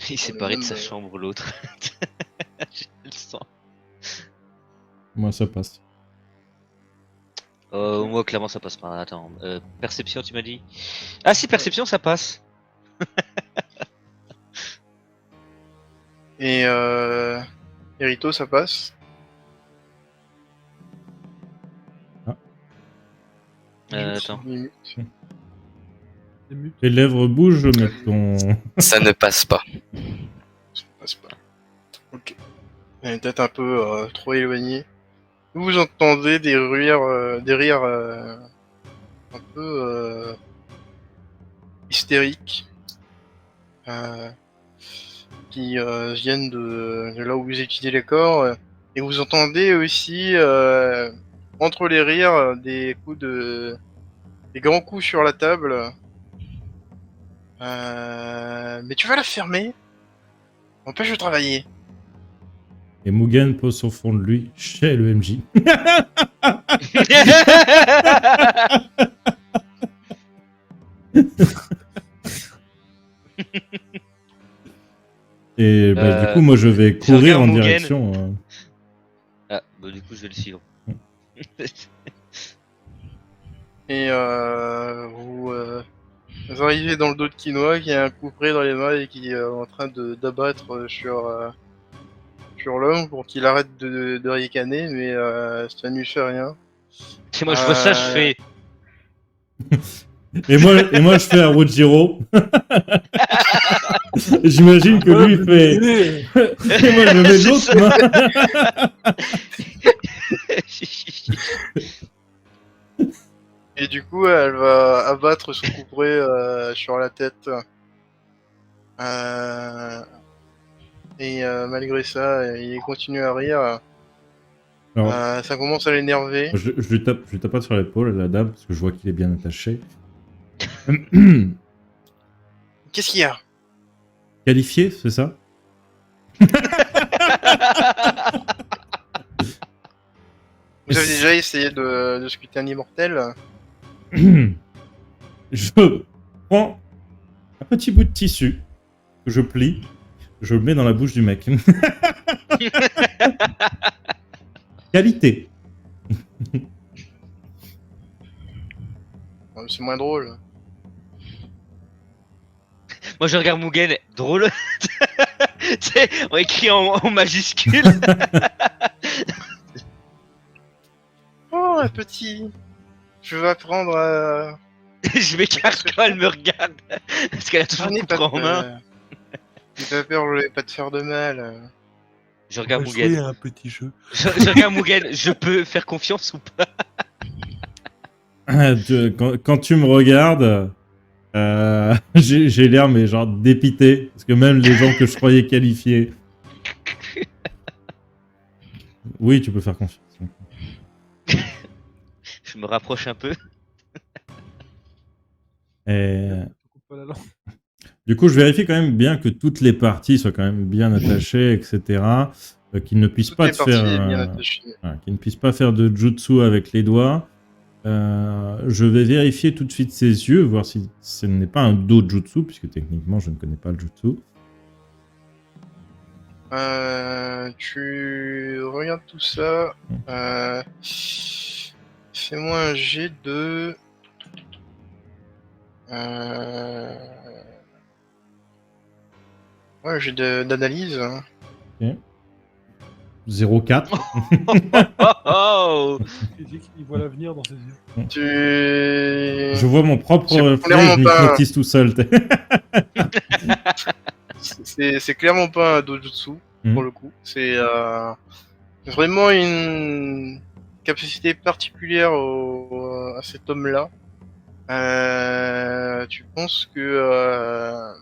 Il s'est barré de sa chambre l'autre. Je le sens. Moi, ça passe. Moi, clairement, ça passe pas. Attends. Perception, tu m'as dit? Ah, si, perception, ça passe. Et Erito, ça passe. Attends. Tes lèvres bougent, mais ton... Ça ne passe pas. Ça passe pas. Ok. Elle est peut-être un peu trop éloignée. Vous entendez des rires un peu hystériques qui viennent de là où vous étudiez les corps. Et vous entendez aussi entre les rires des grands coups sur la table. Mais tu vas la fermer. Empêche de travailler. Et Mugen pose au fond de lui, chez le MJ. Et bah, du coup, moi, je vais courir en Mugen. direction. Ah, bah du coup, je vais le suivre. Et vous arrivez dans le dos de Quinoa qui a un couperet dans les mains et qui est en train d'abattre sur l'homme pour qu'il arrête de ricaner, mais ça ne lui fait rien. Si moi je vois ça, je fais. Et moi, je fais un Rojiro. J'imagine que lui, il fait... Et moi, je mets l'autre main. Et du coup, elle va abattre son couperet sur la tête. Et malgré ça, il continue à rire. Alors, Ça commence à l'énerver. je lui tape pas sur l'épaule à la dame, parce que je vois qu'il est bien attaché. Qu'est-ce qu'il y a? Qualifié, c'est ça? Vous avez déjà essayé de scruter un immortel? Je prends un petit bout de tissu que je plie, je le mets dans la bouche du mec. Qualité. C'est moins drôle. Moi je regarde Mugen, drôle. Tu sais, on écrit en majuscule. Oh, un petit. Je veux apprendre à. Je m'écarte quand elle me regarde. Parce qu'elle a toujours le N'aie couperet en main. N'aie pas peur, je vais pas te faire de mal. Je On regarde va jouer Mugen. à un petit jeu. Je regarde Mugen, je peux faire confiance ou pas? Quand tu me regardes, j'ai l'air mais genre dépité parce que même les gens que je croyais qualifiés. Oui, tu peux faire confiance. Je me rapproche un peu. Et, Je coupe pas la langue. du coup, je vérifie quand même bien que toutes les parties soient quand même bien attachées, etc. Qu'ils ne puissent Toutes pas les te faire, parties bien attachées. voilà, qu'ils ne puissent pas faire de jutsu avec les doigts. Je vais vérifier tout de suite ses yeux, voir si ce n'est pas un dojutsu, puisque techniquement je ne connais pas le jutsu. Tu regardes tout ça. Fais-moi un jet de. Ouais, jet d'analyse. Hein. 0,4. Oh, Physique, il voit l'avenir dans ses yeux. Je vois mon propre C'est reflet, clairement je pas- m'hypnotise tout seul. C'est clairement pas un dojutsu, Mhm. pour le coup. C'est vraiment une capacité particulière à cet homme-là. Tu penses que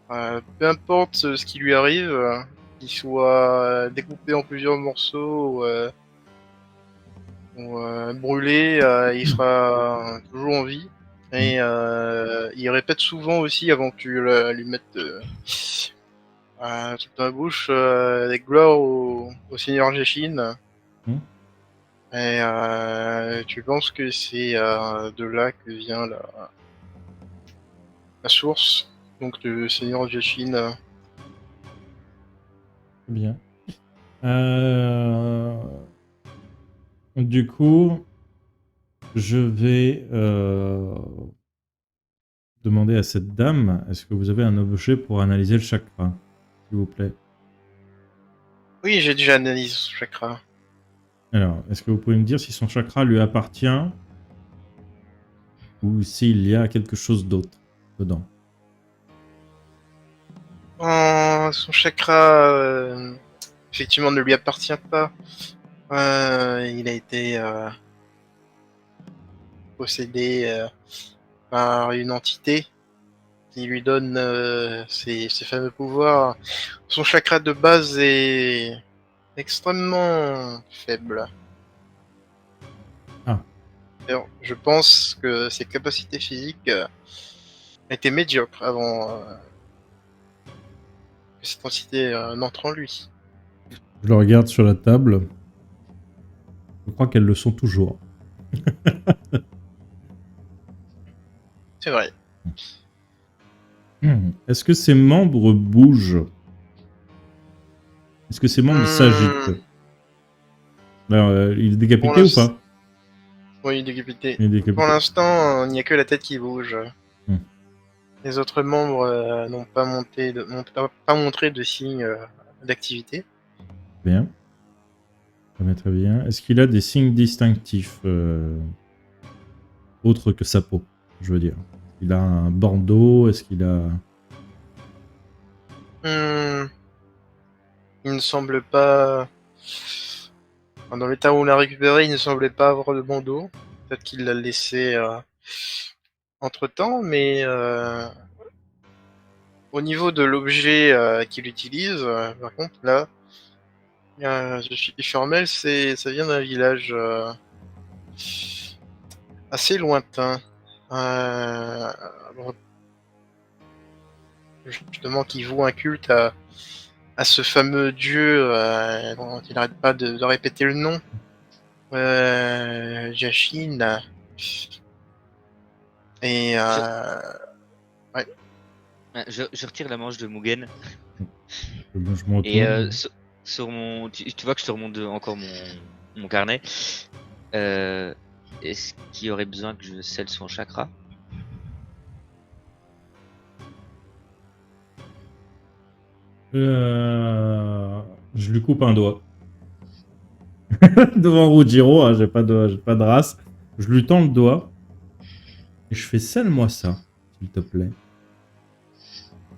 peu importe ce qui lui arrive, qu'il soit découpé en plusieurs morceaux ou brûlé, il sera toujours en vie. Et il répète souvent aussi avant que tu lui mettes tout dans la bouche avec gloire au Seigneur Jeshin. Mhm. Et tu penses que c'est de là que vient la source, donc le Seigneur Jeshin. Bien. Du coup, je vais demander à cette dame, est-ce que vous avez un objet pour analyser le chakra, s'il vous plaît? Oui, j'ai déjà analysé ce chakra. Alors, est-ce que vous pouvez me dire si son chakra lui appartient ou s'il y a quelque chose d'autre dedans? Son chakra, effectivement, ne lui appartient pas. Il a été possédé par une entité qui lui donne ses fameux pouvoirs. Son chakra de base est extrêmement faible. Ah. Alors, je pense que ses capacités physiques étaient médiocres avant que cette entité n'entre en lui. Je le regarde sur la table. Je crois qu'elles le sont toujours. C'est vrai. Est-ce que ses membres bougent? Est-ce que ses membres s'agitent? Alors, il est décapité Pour ou pas? Oui, décapité. Il est décapité. Pour l'instant, il n'y a que la tête qui bouge. Hmm. Les autres membres n'ont pas montré de signes d'activité. Bien. Très bien, très bien. Est-ce qu'il a des signes distinctifs autres que sa peau, je veux dire? Il a un bandeau? Est-ce qu'il a... Il ne semble pas... Dans l'état où on l'a récupéré, il ne semblait pas avoir de bandeau. Peut-être qu'il l'a laissé entre-temps, mais au niveau de l'objet qu'il utilise, par contre, là, je suis formel, ça vient d'un village assez lointain. Justement, qui voue un culte à ce fameux dieu dont il n'arrête pas de répéter le nom. Jashin. Et Je retire la manche de Mugen. Je me retourne. Et sur mon. Tu vois que je te remonte encore mon carnet. Est-ce qu'il y aurait besoin que je scelle son chakra? Je lui coupe un doigt. Devant Rujiro, hein, j'ai pas de race. Je lui tends le doigt. Et je fais scelle-moi ça, s'il te plaît.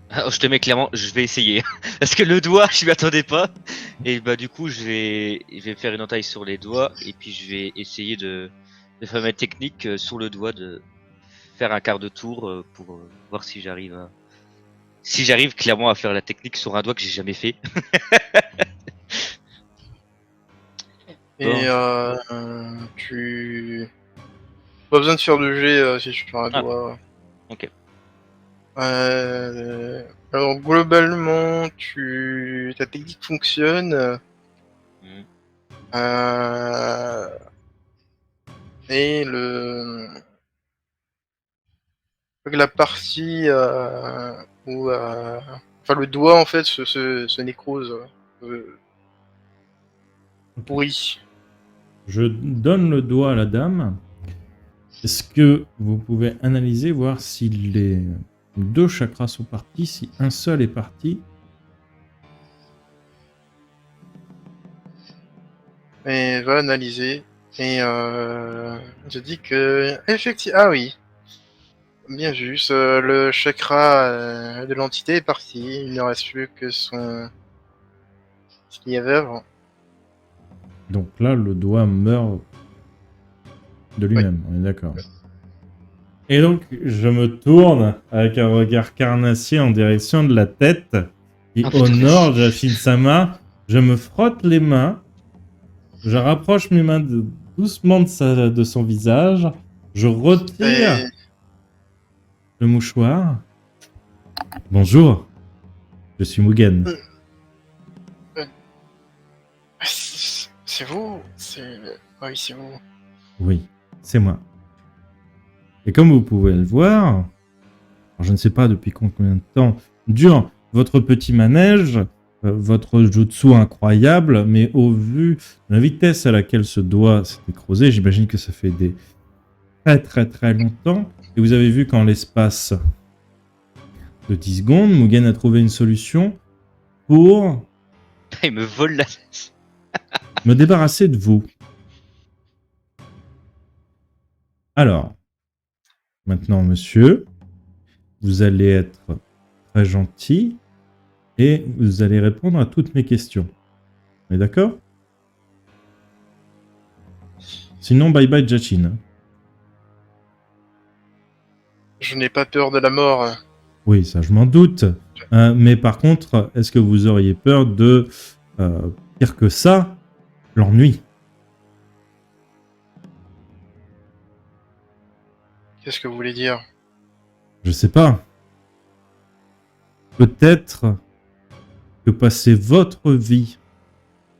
Ah, je te mets clairement, je vais essayer. Parce que le doigt, je m'y attendais pas. Et bah du coup, je vais faire une entaille sur les doigts. Et puis je vais essayer de faire ma technique sur le doigt, de faire un quart de tour pour voir si j'arrive Si j'arrive clairement à faire la technique sur un doigt que j'ai jamais fait. Et tu... Pas besoin de faire de jet si tu fais un Ah. doigt. Ok. Alors globalement, ta technique fonctionne. Mhm. Et la partie où enfin le doigt en fait se nécrose, pourri. Je donne le doigt à la dame. Est-ce que vous pouvez analyser, voir si les 2 chakras sont partis, si un seul est parti? Et va analyser. Et je dis que effectivement, ah oui, bien juste, le chakra de l'entité est parti. Il ne reste plus que ce qu'il y avait avant. Donc là, le doigt meurt de lui-même, on est d'accord. Et donc, je me tourne avec un regard carnassier en direction de la tête qui Ah, putain. honore Jashin-sama. Je me frotte les mains. Je rapproche mes mains doucement de son visage. Je retire Et le mouchoir. Bonjour, je suis Mugen. c'est vous? Oui, c'est vous. Oui, c'est moi. Et comme vous pouvez le voir, alors je ne sais pas depuis combien de temps dure votre petit manège, votre jutsu incroyable, mais au vu de la vitesse à laquelle ce doigt s'est écrasé, j'imagine que ça fait des très longtemps. Et vous avez vu qu'en l'espace de 10 secondes, Mugen a trouvé une solution pour Il me vole la. me débarrasser de vous. Alors, maintenant, monsieur, vous allez être très gentil et vous allez répondre à toutes mes questions. On est d'accord? Sinon, bye bye Jashin. Je n'ai pas peur de la mort. Oui, ça je m'en doute. Mais par contre, est-ce que vous auriez peur de, pire que ça, l'ennui? Qu'est-ce que vous voulez dire? Je sais pas. Peut-être que passer votre vie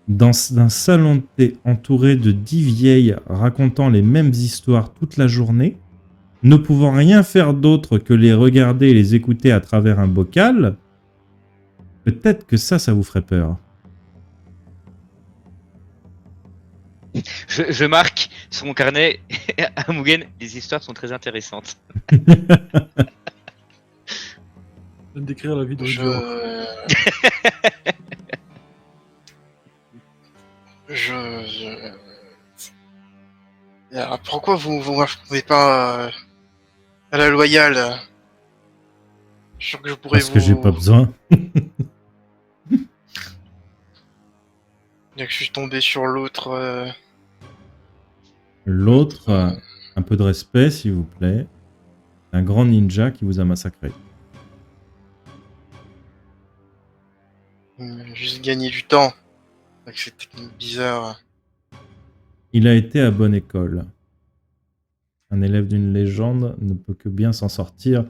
dans un salon de thé entouré de 10 vieilles racontant les mêmes histoires toute la journée, ne pouvant rien faire d'autre que les regarder et les écouter à travers un bocal, peut-être que ça vous ferait peur. Je marque sur mon carnet à Mugen, les histoires sont très intéressantes. Je viens de décrire la vie de Je... Rujiro. Alors, pourquoi vous m'affrontez pas à la loyale? Je suis sûr que je pourrais Parce que j'ai pas besoin. Dès que je suis tombé sur l'autre... L'autre, un peu de respect s'il vous plaît. Un grand ninja qui vous a massacré. Juste gagner du temps avec cette technique bizarre. Il a été à bonne école. Un élève d'une légende ne peut que bien s'en sortir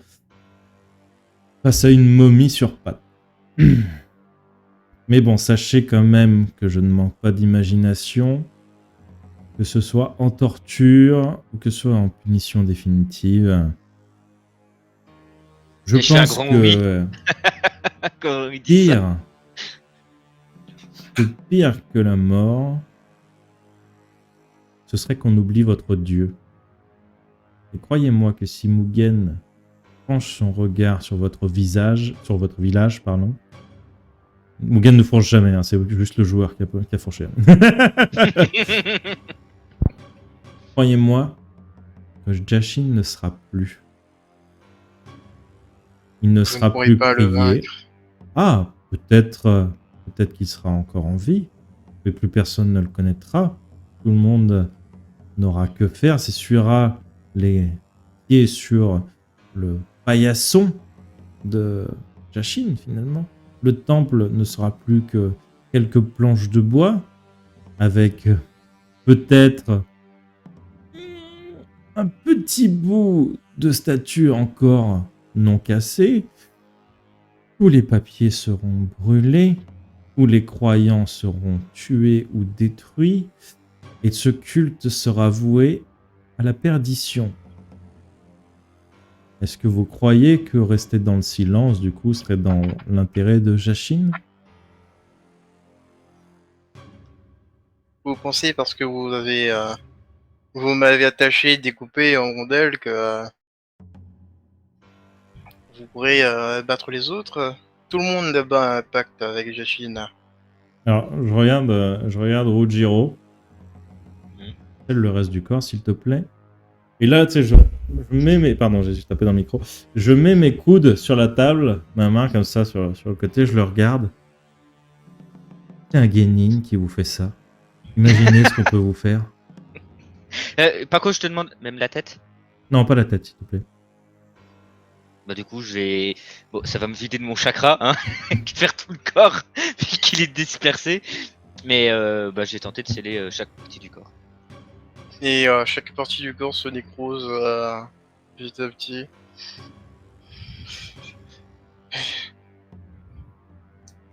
face à une momie sur pattes. Mais bon, sachez quand même que je ne manque pas d'imagination, que ce soit en torture ou que ce soit en punition définitive. Je Et je fais un pense grand que oui. Quand il dit ça. pire que la mort, ce serait qu'on oublie votre dieu. Et croyez-moi que si Mugen penche son regard sur votre village, pardon. Mugen ne fourche jamais, hein, c'est juste le joueur qui a fourché. Croyez-moi que Jashin ne sera plus. Il ne Vous ne sera pourrez plus pas le prié. vaincre. Ah, peut-être qu'il sera encore en vie, mais plus personne ne le connaîtra. Tout le monde n'aura que faire, s'essuiera les pieds sur le paillasson de Jashin, finalement. Le temple ne sera plus que quelques planches de bois, avec peut-être un petit bout de statue encore non cassée. Tous les papiers seront brûlés, tous les croyants seront tués ou détruits, et ce culte sera voué à la perdition. Est-ce que vous croyez que rester dans le silence, du coup, serait dans l'intérêt de Jashin? Vous pensez parce que vous m'avez attaché, découpé en rondelles que vous pourrez battre les autres? Tout le monde là-bas a un pacte avec Jashin. Alors, je regarde Rujiro. Fais le reste du corps, s'il te plaît. Et là, tu sais, je mets mes... Pardon, j'ai tapé dans le micro. Je mets mes coudes sur la table, ma main comme ça sur le côté, je le regarde. C'est un Genin qui vous fait ça. Imaginez ce qu'on peut vous faire. Paco, je te demande, même la tête? Non, pas la tête, s'il te plaît. Bah du coup, bon, ça va me vider de mon chakra, hein, faire tout le corps, vu qu'il est dispersé. Mais bah, j'ai tenté de sceller chaque partie du corps. Et chaque partie du corps se nécrose petit à petit.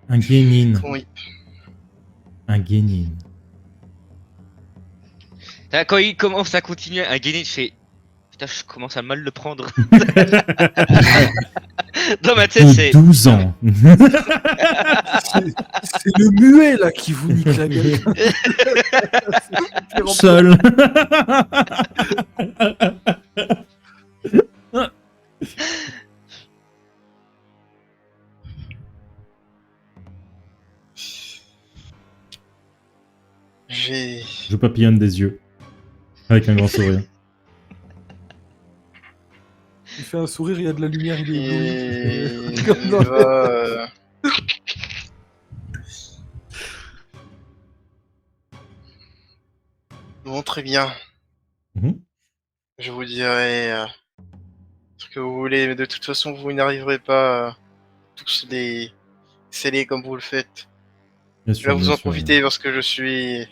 Un Genin. Oui. Un Genin. Quand il commence à continuer un Genin, je fais... Putain, je commence à mal le prendre. Dans ma tête, c'est... 12 ans. C'est le muet là qui vous nique la gueule. Seul. Je papillonne des yeux. Avec un grand sourire. Il fait un sourire, il y a de la lumière, il est Et ébloui. Comme dans il va, Bon, très bien. Mhm. Je vous dirai ce que vous voulez, mais de toute façon, vous n'arriverez pas à tous les sceller comme vous le faites. Bien Je sûr, vais vous bien en sûr. profiter parce que je suis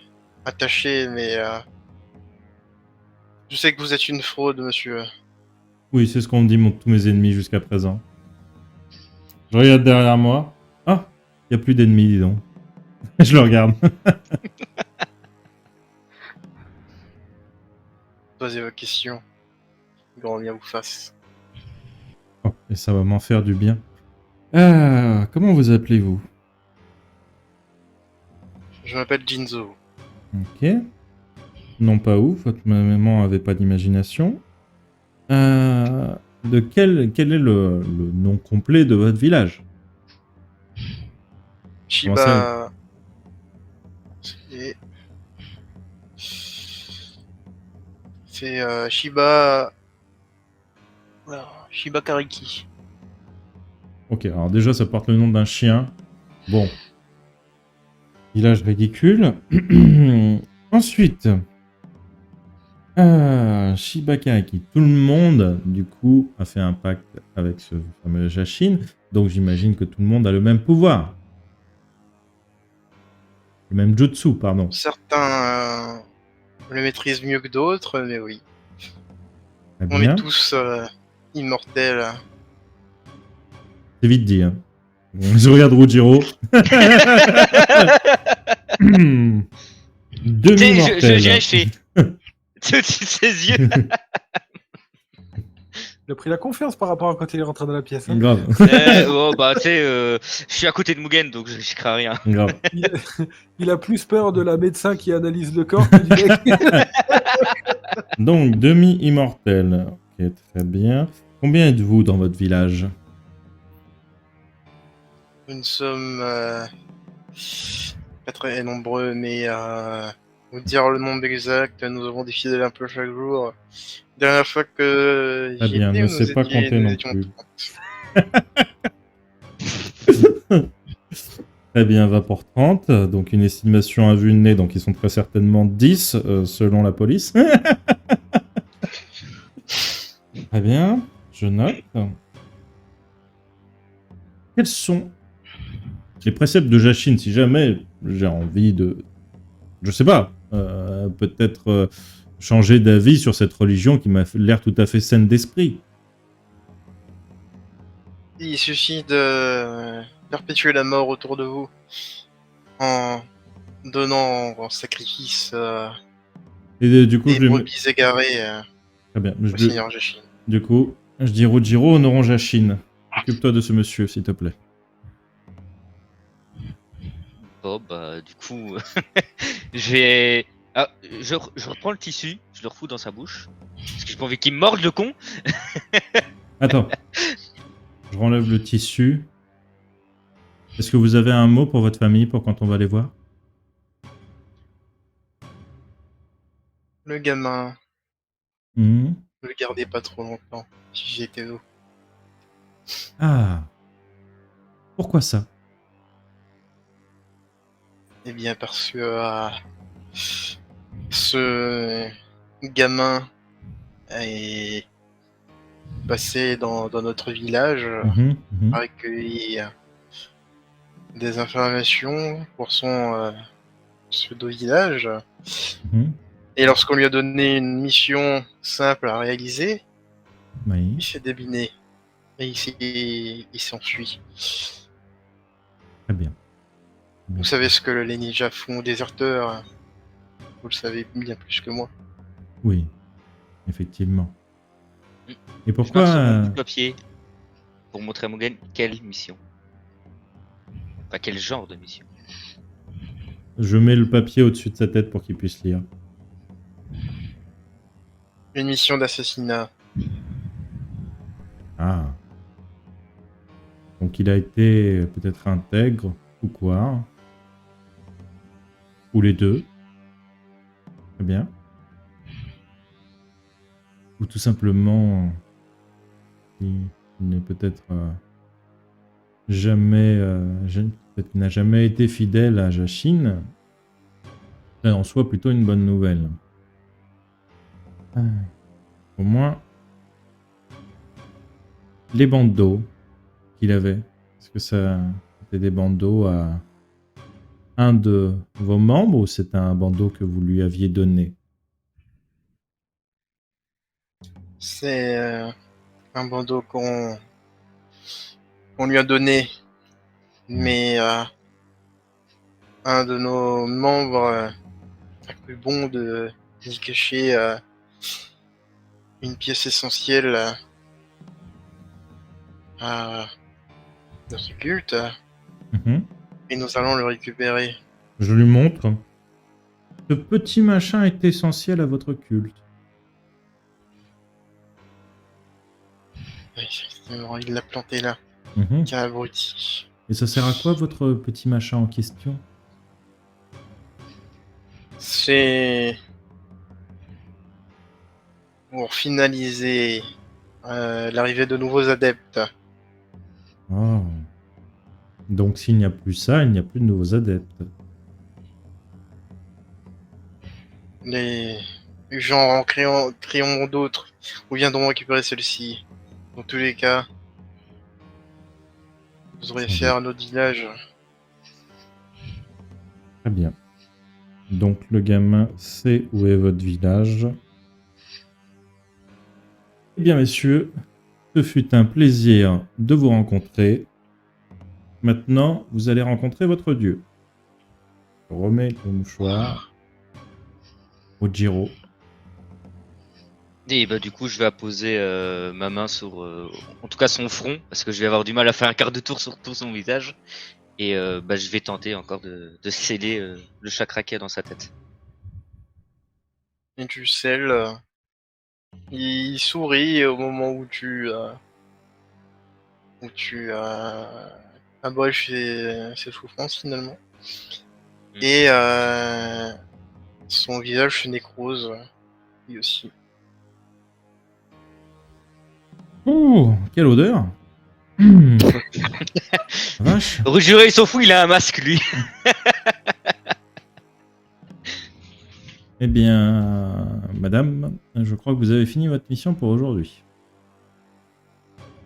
attaché, mais je sais que vous êtes une fraude, monsieur. Oui, c'est ce qu'ont dit tous mes ennemis jusqu'à présent. Je regarde derrière moi. Ah, il n'y a plus d'ennemis, dis donc. Je le regarde. Posez vos questions. Grand bien vous fasse. Oh, et ça va m'en faire du bien. Comment vous appelez-vous? Je m'appelle Jinzo. Ok. Non pas ouf, votre maman avait pas d'imagination. Quel est le nom complet de votre village? Shiba. C'est Shiba. Alors, Shiba Kariki. Ok, alors déjà ça porte le nom d'un chien. Bon. Village ridicule. Ensuite. Shiba Kariki. Tout le monde, du coup, a fait un pacte avec ce fameux Jashin. Donc j'imagine que tout le monde a le même pouvoir. Le même jutsu, pardon. Certains le maîtrisent mieux que d'autres, mais oui. Très On bien. est tous immortels. C'est vite dit. Hein. Je regarde Rujiro. Demi-mortel. Je fais... Au-dessus de ses yeux. Il a pris la confiance par rapport à quand il est rentré dans la pièce. Hein. Grave. Oh, bah, tu sais, je suis à côté de Mugen, donc je crains rien. Grave. Il a plus peur de la médecin qui analyse le corps que du mec. Donc, demi-immortel. Ok, très bien. Combien êtes-vous dans votre village? Nous ne sommes pas très nombreux, mais vous dire le nombre exact, nous avons des fidèles un peu chaque jour. Dernière fois que Très j'y bien, étais, ne nous sais pas compter nous non étions plus. 30. Très bien, va pour 30. Donc, une estimation à vue de nez. Donc, ils sont très certainement 10, selon la police. Très bien, je note. Quels sont les préceptes de Jachine, si jamais j'ai envie de... Je sais pas, peut-être changer d'avis sur cette religion qui m'a l'air tout à fait saine d'esprit. Il suffit de perpétuer la mort autour de vous en donnant en sacrifice Et du coup, des je lui... brebis égarées Très bien. au Seigneur Jachine. Du coup, je dis Rojiro, honorons Jachine. Occupe-toi de ce monsieur, s'il te plaît. Bon, bah, du coup, je vais. Ah, je reprends le tissu, je le refous dans sa bouche. Parce que j'ai pas envie qu'il me morde, le con. Attends. Je renlève le tissu. Est-ce que vous avez un mot pour votre famille pour quand on va les voir? Le gamin, Mhm. ne le gardez pas trop longtemps, si j'étais vous. Ah. Pourquoi ça? Eh bien, parce que ce gamin est passé dans notre village, Mhm, mhm, a recueilli des informations pour son pseudo-village. mhm. Et lorsqu'on lui a donné une mission simple à réaliser, Oui. il s'est débiné. Et il s'enfuit. Très bien. Vous savez ce que les ninjas font aux déserteurs. Vous le savez bien plus que moi. Oui. Effectivement. Mm. Et Je pourquoi... marque sur mon bout de papier pour montrer à Mugen quelle mission. Enfin, quel genre de mission. Je mets le papier au-dessus de sa tête pour qu'il puisse lire. Une mission d'assassinat. Ah. Donc il a été peut-être intègre ou quoi? Ou les deux. Très bien. Ou tout simplement il n'est peut-être jamais peut-être qu'il n'a jamais été fidèle à Jachine. C'est en soi plutôt une bonne nouvelle. Ah. Au moins les bandeaux qu'il avait. Est-ce que ça c'était des bandeaux à un de vos membres ou c'est un bandeau que vous lui aviez donné? C'est un bandeau qu'on lui a donné. Mais un de nos membres a cru bon de y cacher une pièce essentielle à notre culte. Mhm. Et nous allons le récupérer. Je lui montre. Ce petit machin est essentiel à votre culte. Oui, effectivement, il l'a planté là. Mhm. Quel abruti. Et ça sert à quoi votre petit machin en question? C'est pour finaliser l'arrivée de nouveaux adeptes. Oh. Donc s'il n'y a plus ça, il n'y a plus de nouveaux adeptes. Les gens en créeront d'autres ou viendront récupérer celle-ci. Dans tous les cas, vous aurez Sans affaire à notre village. Très bien. Donc le gamin sait où est votre village. Eh bien messieurs, ce fut un plaisir de vous rencontrer. Maintenant, vous allez rencontrer votre dieu. Je remets le mouchoir. Ojiro. Et bah du coup je vais apposer ma main sur en tout cas son front parce que je vais avoir du mal à faire un quart de tour sur tout son visage et bah je vais tenter encore de sceller le chakra qu'il y a dans sa tête. Et tu scelles. Il sourit au moment où tu abrèges ses souffrances finalement. Mm. Et son visage se nécrose, lui aussi. Ouh, quelle odeur. Vache. Ruggiero il s'en fout, il a un masque lui. Eh bien, madame, je crois que vous avez fini votre mission pour aujourd'hui.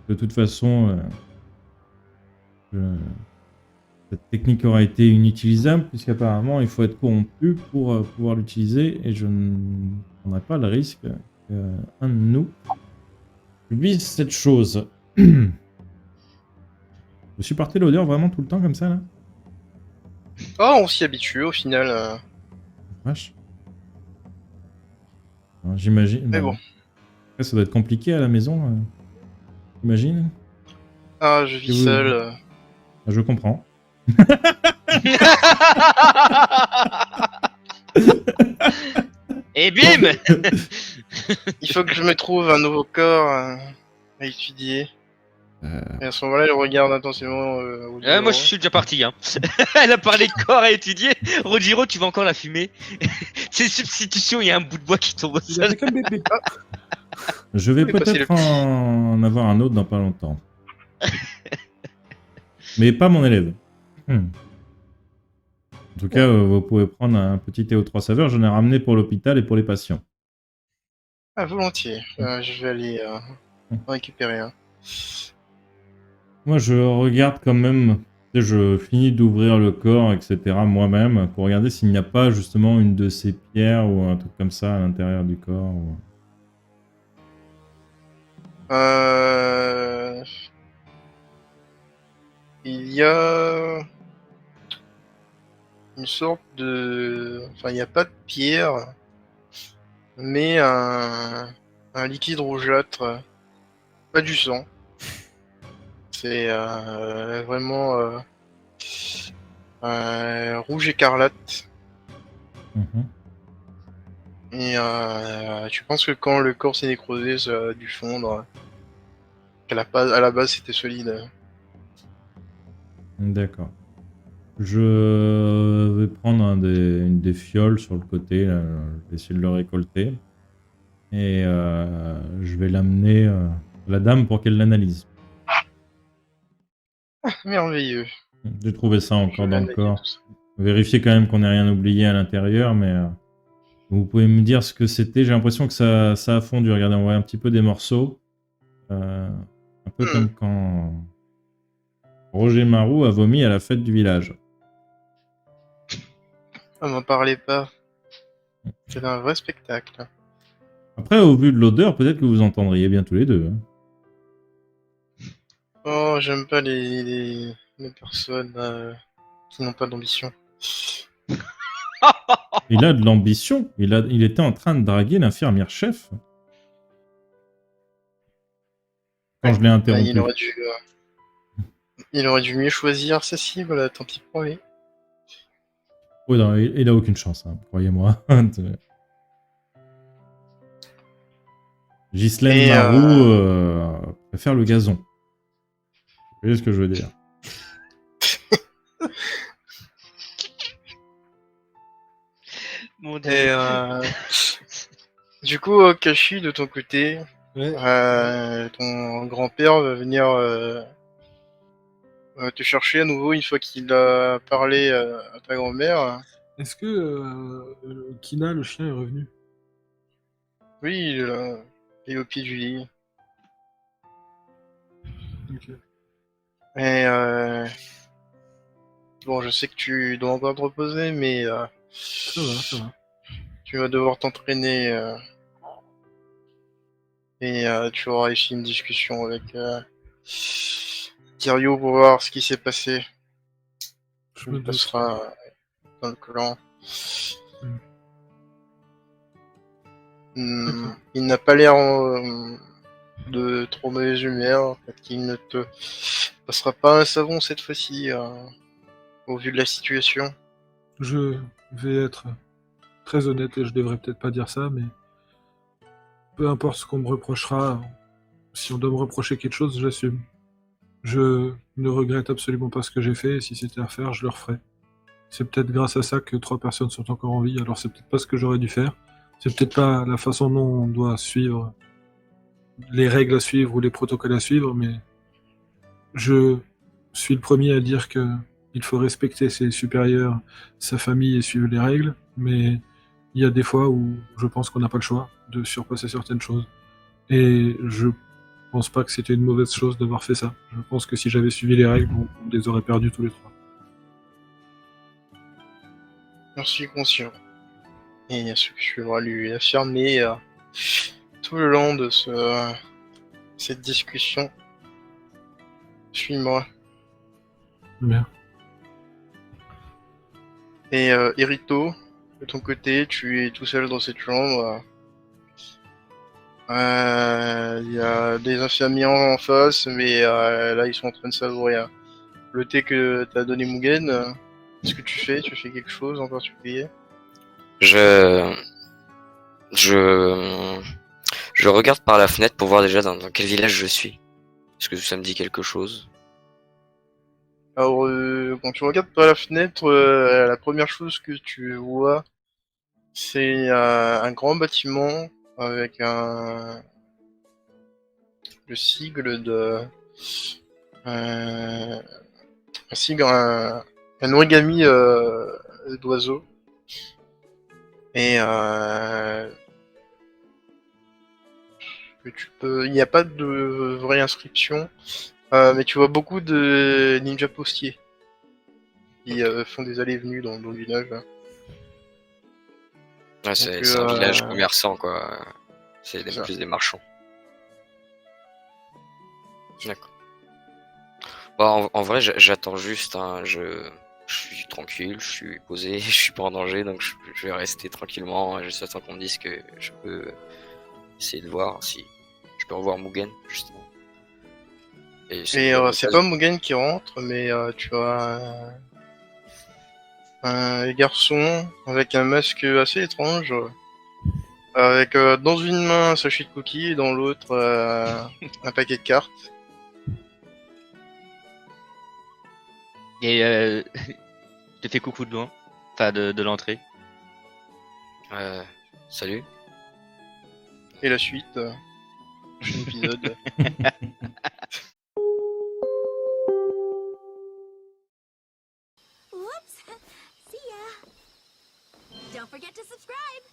De toute façon, cette technique aura été inutilisable, puisqu'apparemment, il faut être corrompu pour pouvoir l'utiliser, et je ne prendrai pas le risque qu'un de nous subisse cette chose. Vous supportez l'odeur vraiment tout le temps comme ça, là? Oh, on s'y habitue au final. Vache. Alors, j'imagine. Mais bon. Après, ça doit être compliqué à la maison, j'imagine. Ah, je vis Et vous- seul. Je comprends. Et bim. Il faut que je me trouve un nouveau corps à étudier. Et à ce moment-là, je regarde intensément Ruggiero. Moi je suis déjà parti hein. Elle a parlé de corps à étudier. Ruggiero tu vas encore la fumer. C'est substitution, il y a un bout de bois qui tombe au Il sol. a fait comme bébé. Je vais Oui, bah, c'est peut-être en avoir un autre dans pas longtemps. Mais pas mon élève. En tout cas, vous pouvez prendre un petit thé aux 3 saveurs. J'en ai ramené pour l'hôpital et pour les patients. Ah, volontiers. Je vais aller en récupérer un. Moi, je regarde quand même. Tu sais, je finis d'ouvrir le corps, etc. moi-même, pour regarder s'il n'y a pas justement une de ces pierres ou un truc comme ça à l'intérieur du corps. Il y a une sorte de... Enfin, il n'y a pas de pierre, mais un liquide rougeâtre. Pas du sang. C'est vraiment rouge écarlate. Mhm. Et tu penses que quand le corps s'est nécrosé, ça a dû fondre. À la base, c'était solide. D'accord. Je vais prendre une des fioles sur le côté. Là. Je vais essayer de le récolter. Et je vais l'amener à la dame pour qu'elle l'analyse. Merveilleux. J'ai trouvé ça encore Je vais dans le analyser corps. tout ça. Vérifiez quand même qu'on n'ait rien oublié à l'intérieur, mais vous pouvez me dire ce que c'était. J'ai l'impression que ça a fondu. Regardez, on voit un petit peu des morceaux. Un peu comme quand Roger Marou a vomi à la fête du village. Ah, m'en parlez pas. C'est un vrai spectacle. Après, au vu de l'odeur, peut-être que vous entendriez bien tous les deux. Hein. Oh, j'aime pas les personnes qui n'ont pas d'ambition. Il a de l'ambition. Il était en train de draguer l'infirmière chef. Quand je l'ai interrompu. Il aurait dû mieux choisir sa cible, tant pis pour lui. Oui, non, il a aucune chance, hein, croyez-moi. Ghislaine Et, Marou préfère le gazon. Vous voyez ce que je veux dire? Mon Dieu. Et du coup, Kashi, de ton côté, Ouais. ton grand-père va venir te chercher à nouveau une fois qu'il a parlé à ta grand-mère. Est-ce que Kina, le chien, est revenu? Oui, il est au pied du lit. Ok. Et bon, je sais que tu dois encore te reposer, mais Ça va, ça va. tu vas devoir t'entraîner et tu auras ici une discussion avec Kirio pour voir ce qui s'est passé. Je me Il doute. passera dans le clan. Il n'a pas l'air de trop mauvaise humeur. Peut-être qu'il ne te passera pas un savon cette fois-ci, au vu de la situation. Je vais être très honnête et je devrais peut-être pas dire ça, mais peu importe ce qu'on me reprochera, si on doit me reprocher quelque chose, j'assume. Je ne regrette absolument pas ce que j'ai fait et si c'était à faire, je le referais. C'est peut-être grâce à ça que 3 personnes sont encore en vie, alors c'est peut-être pas ce que j'aurais dû faire. C'est peut-être pas la façon dont on doit suivre les règles à suivre ou les protocoles à suivre, mais je suis le premier à dire que il faut respecter ses supérieurs, sa famille et suivre les règles, mais il y a des fois où je pense qu'on n'a pas le choix de surpasser certaines choses. Et je pense pas que c'était une mauvaise chose d'avoir fait ça. Je pense que si j'avais suivi les règles, on les aurait perdus tous les 3. J'en suis conscient. Et ce que je vais lui affirmer tout le long de cette discussion. Suis-moi. Bien. Et Irito, de ton côté, tu es tout seul dans cette chambre. Il y a des infirmiers en face, mais là ils sont en train de savourer le thé que t'as donné Mugen. Qu'est-ce que tu fais? Tu fais quelque chose en particulier? Je... Je... Je regarde par la fenêtre pour voir déjà dans quel village je suis. Est-ce que ça me dit quelque chose? Alors, quand tu regardes par la fenêtre, la première chose que tu vois, c'est un grand bâtiment avec le sigle de un sigle, un origami d'oiseau. Et il n'y a pas de vraie inscription, mais tu vois beaucoup de ninjas postiers qui font des allées et venues dans le village. Là. Ouais, c'est Donc, un village commerçant, quoi. C'est ça. plus des marchands. D'accord. Bon, en vrai, j'attends juste, hein, je suis tranquille, je suis posé, je suis pas en danger, donc je vais rester tranquillement, juste attendre qu'on me dise que je peux essayer de voir si je peux revoir Mugen, justement. Et Et c'est pas Mugen qui rentre, mais tu as un garçon avec un masque assez étrange, avec dans une main un sachet de cookies et dans l'autre un paquet de cartes. Et je te fais coucou de loin, enfin de l'entrée. Salut. Et la suite, prochain épisode. Whoops! See ya! Don't forget to subscribe!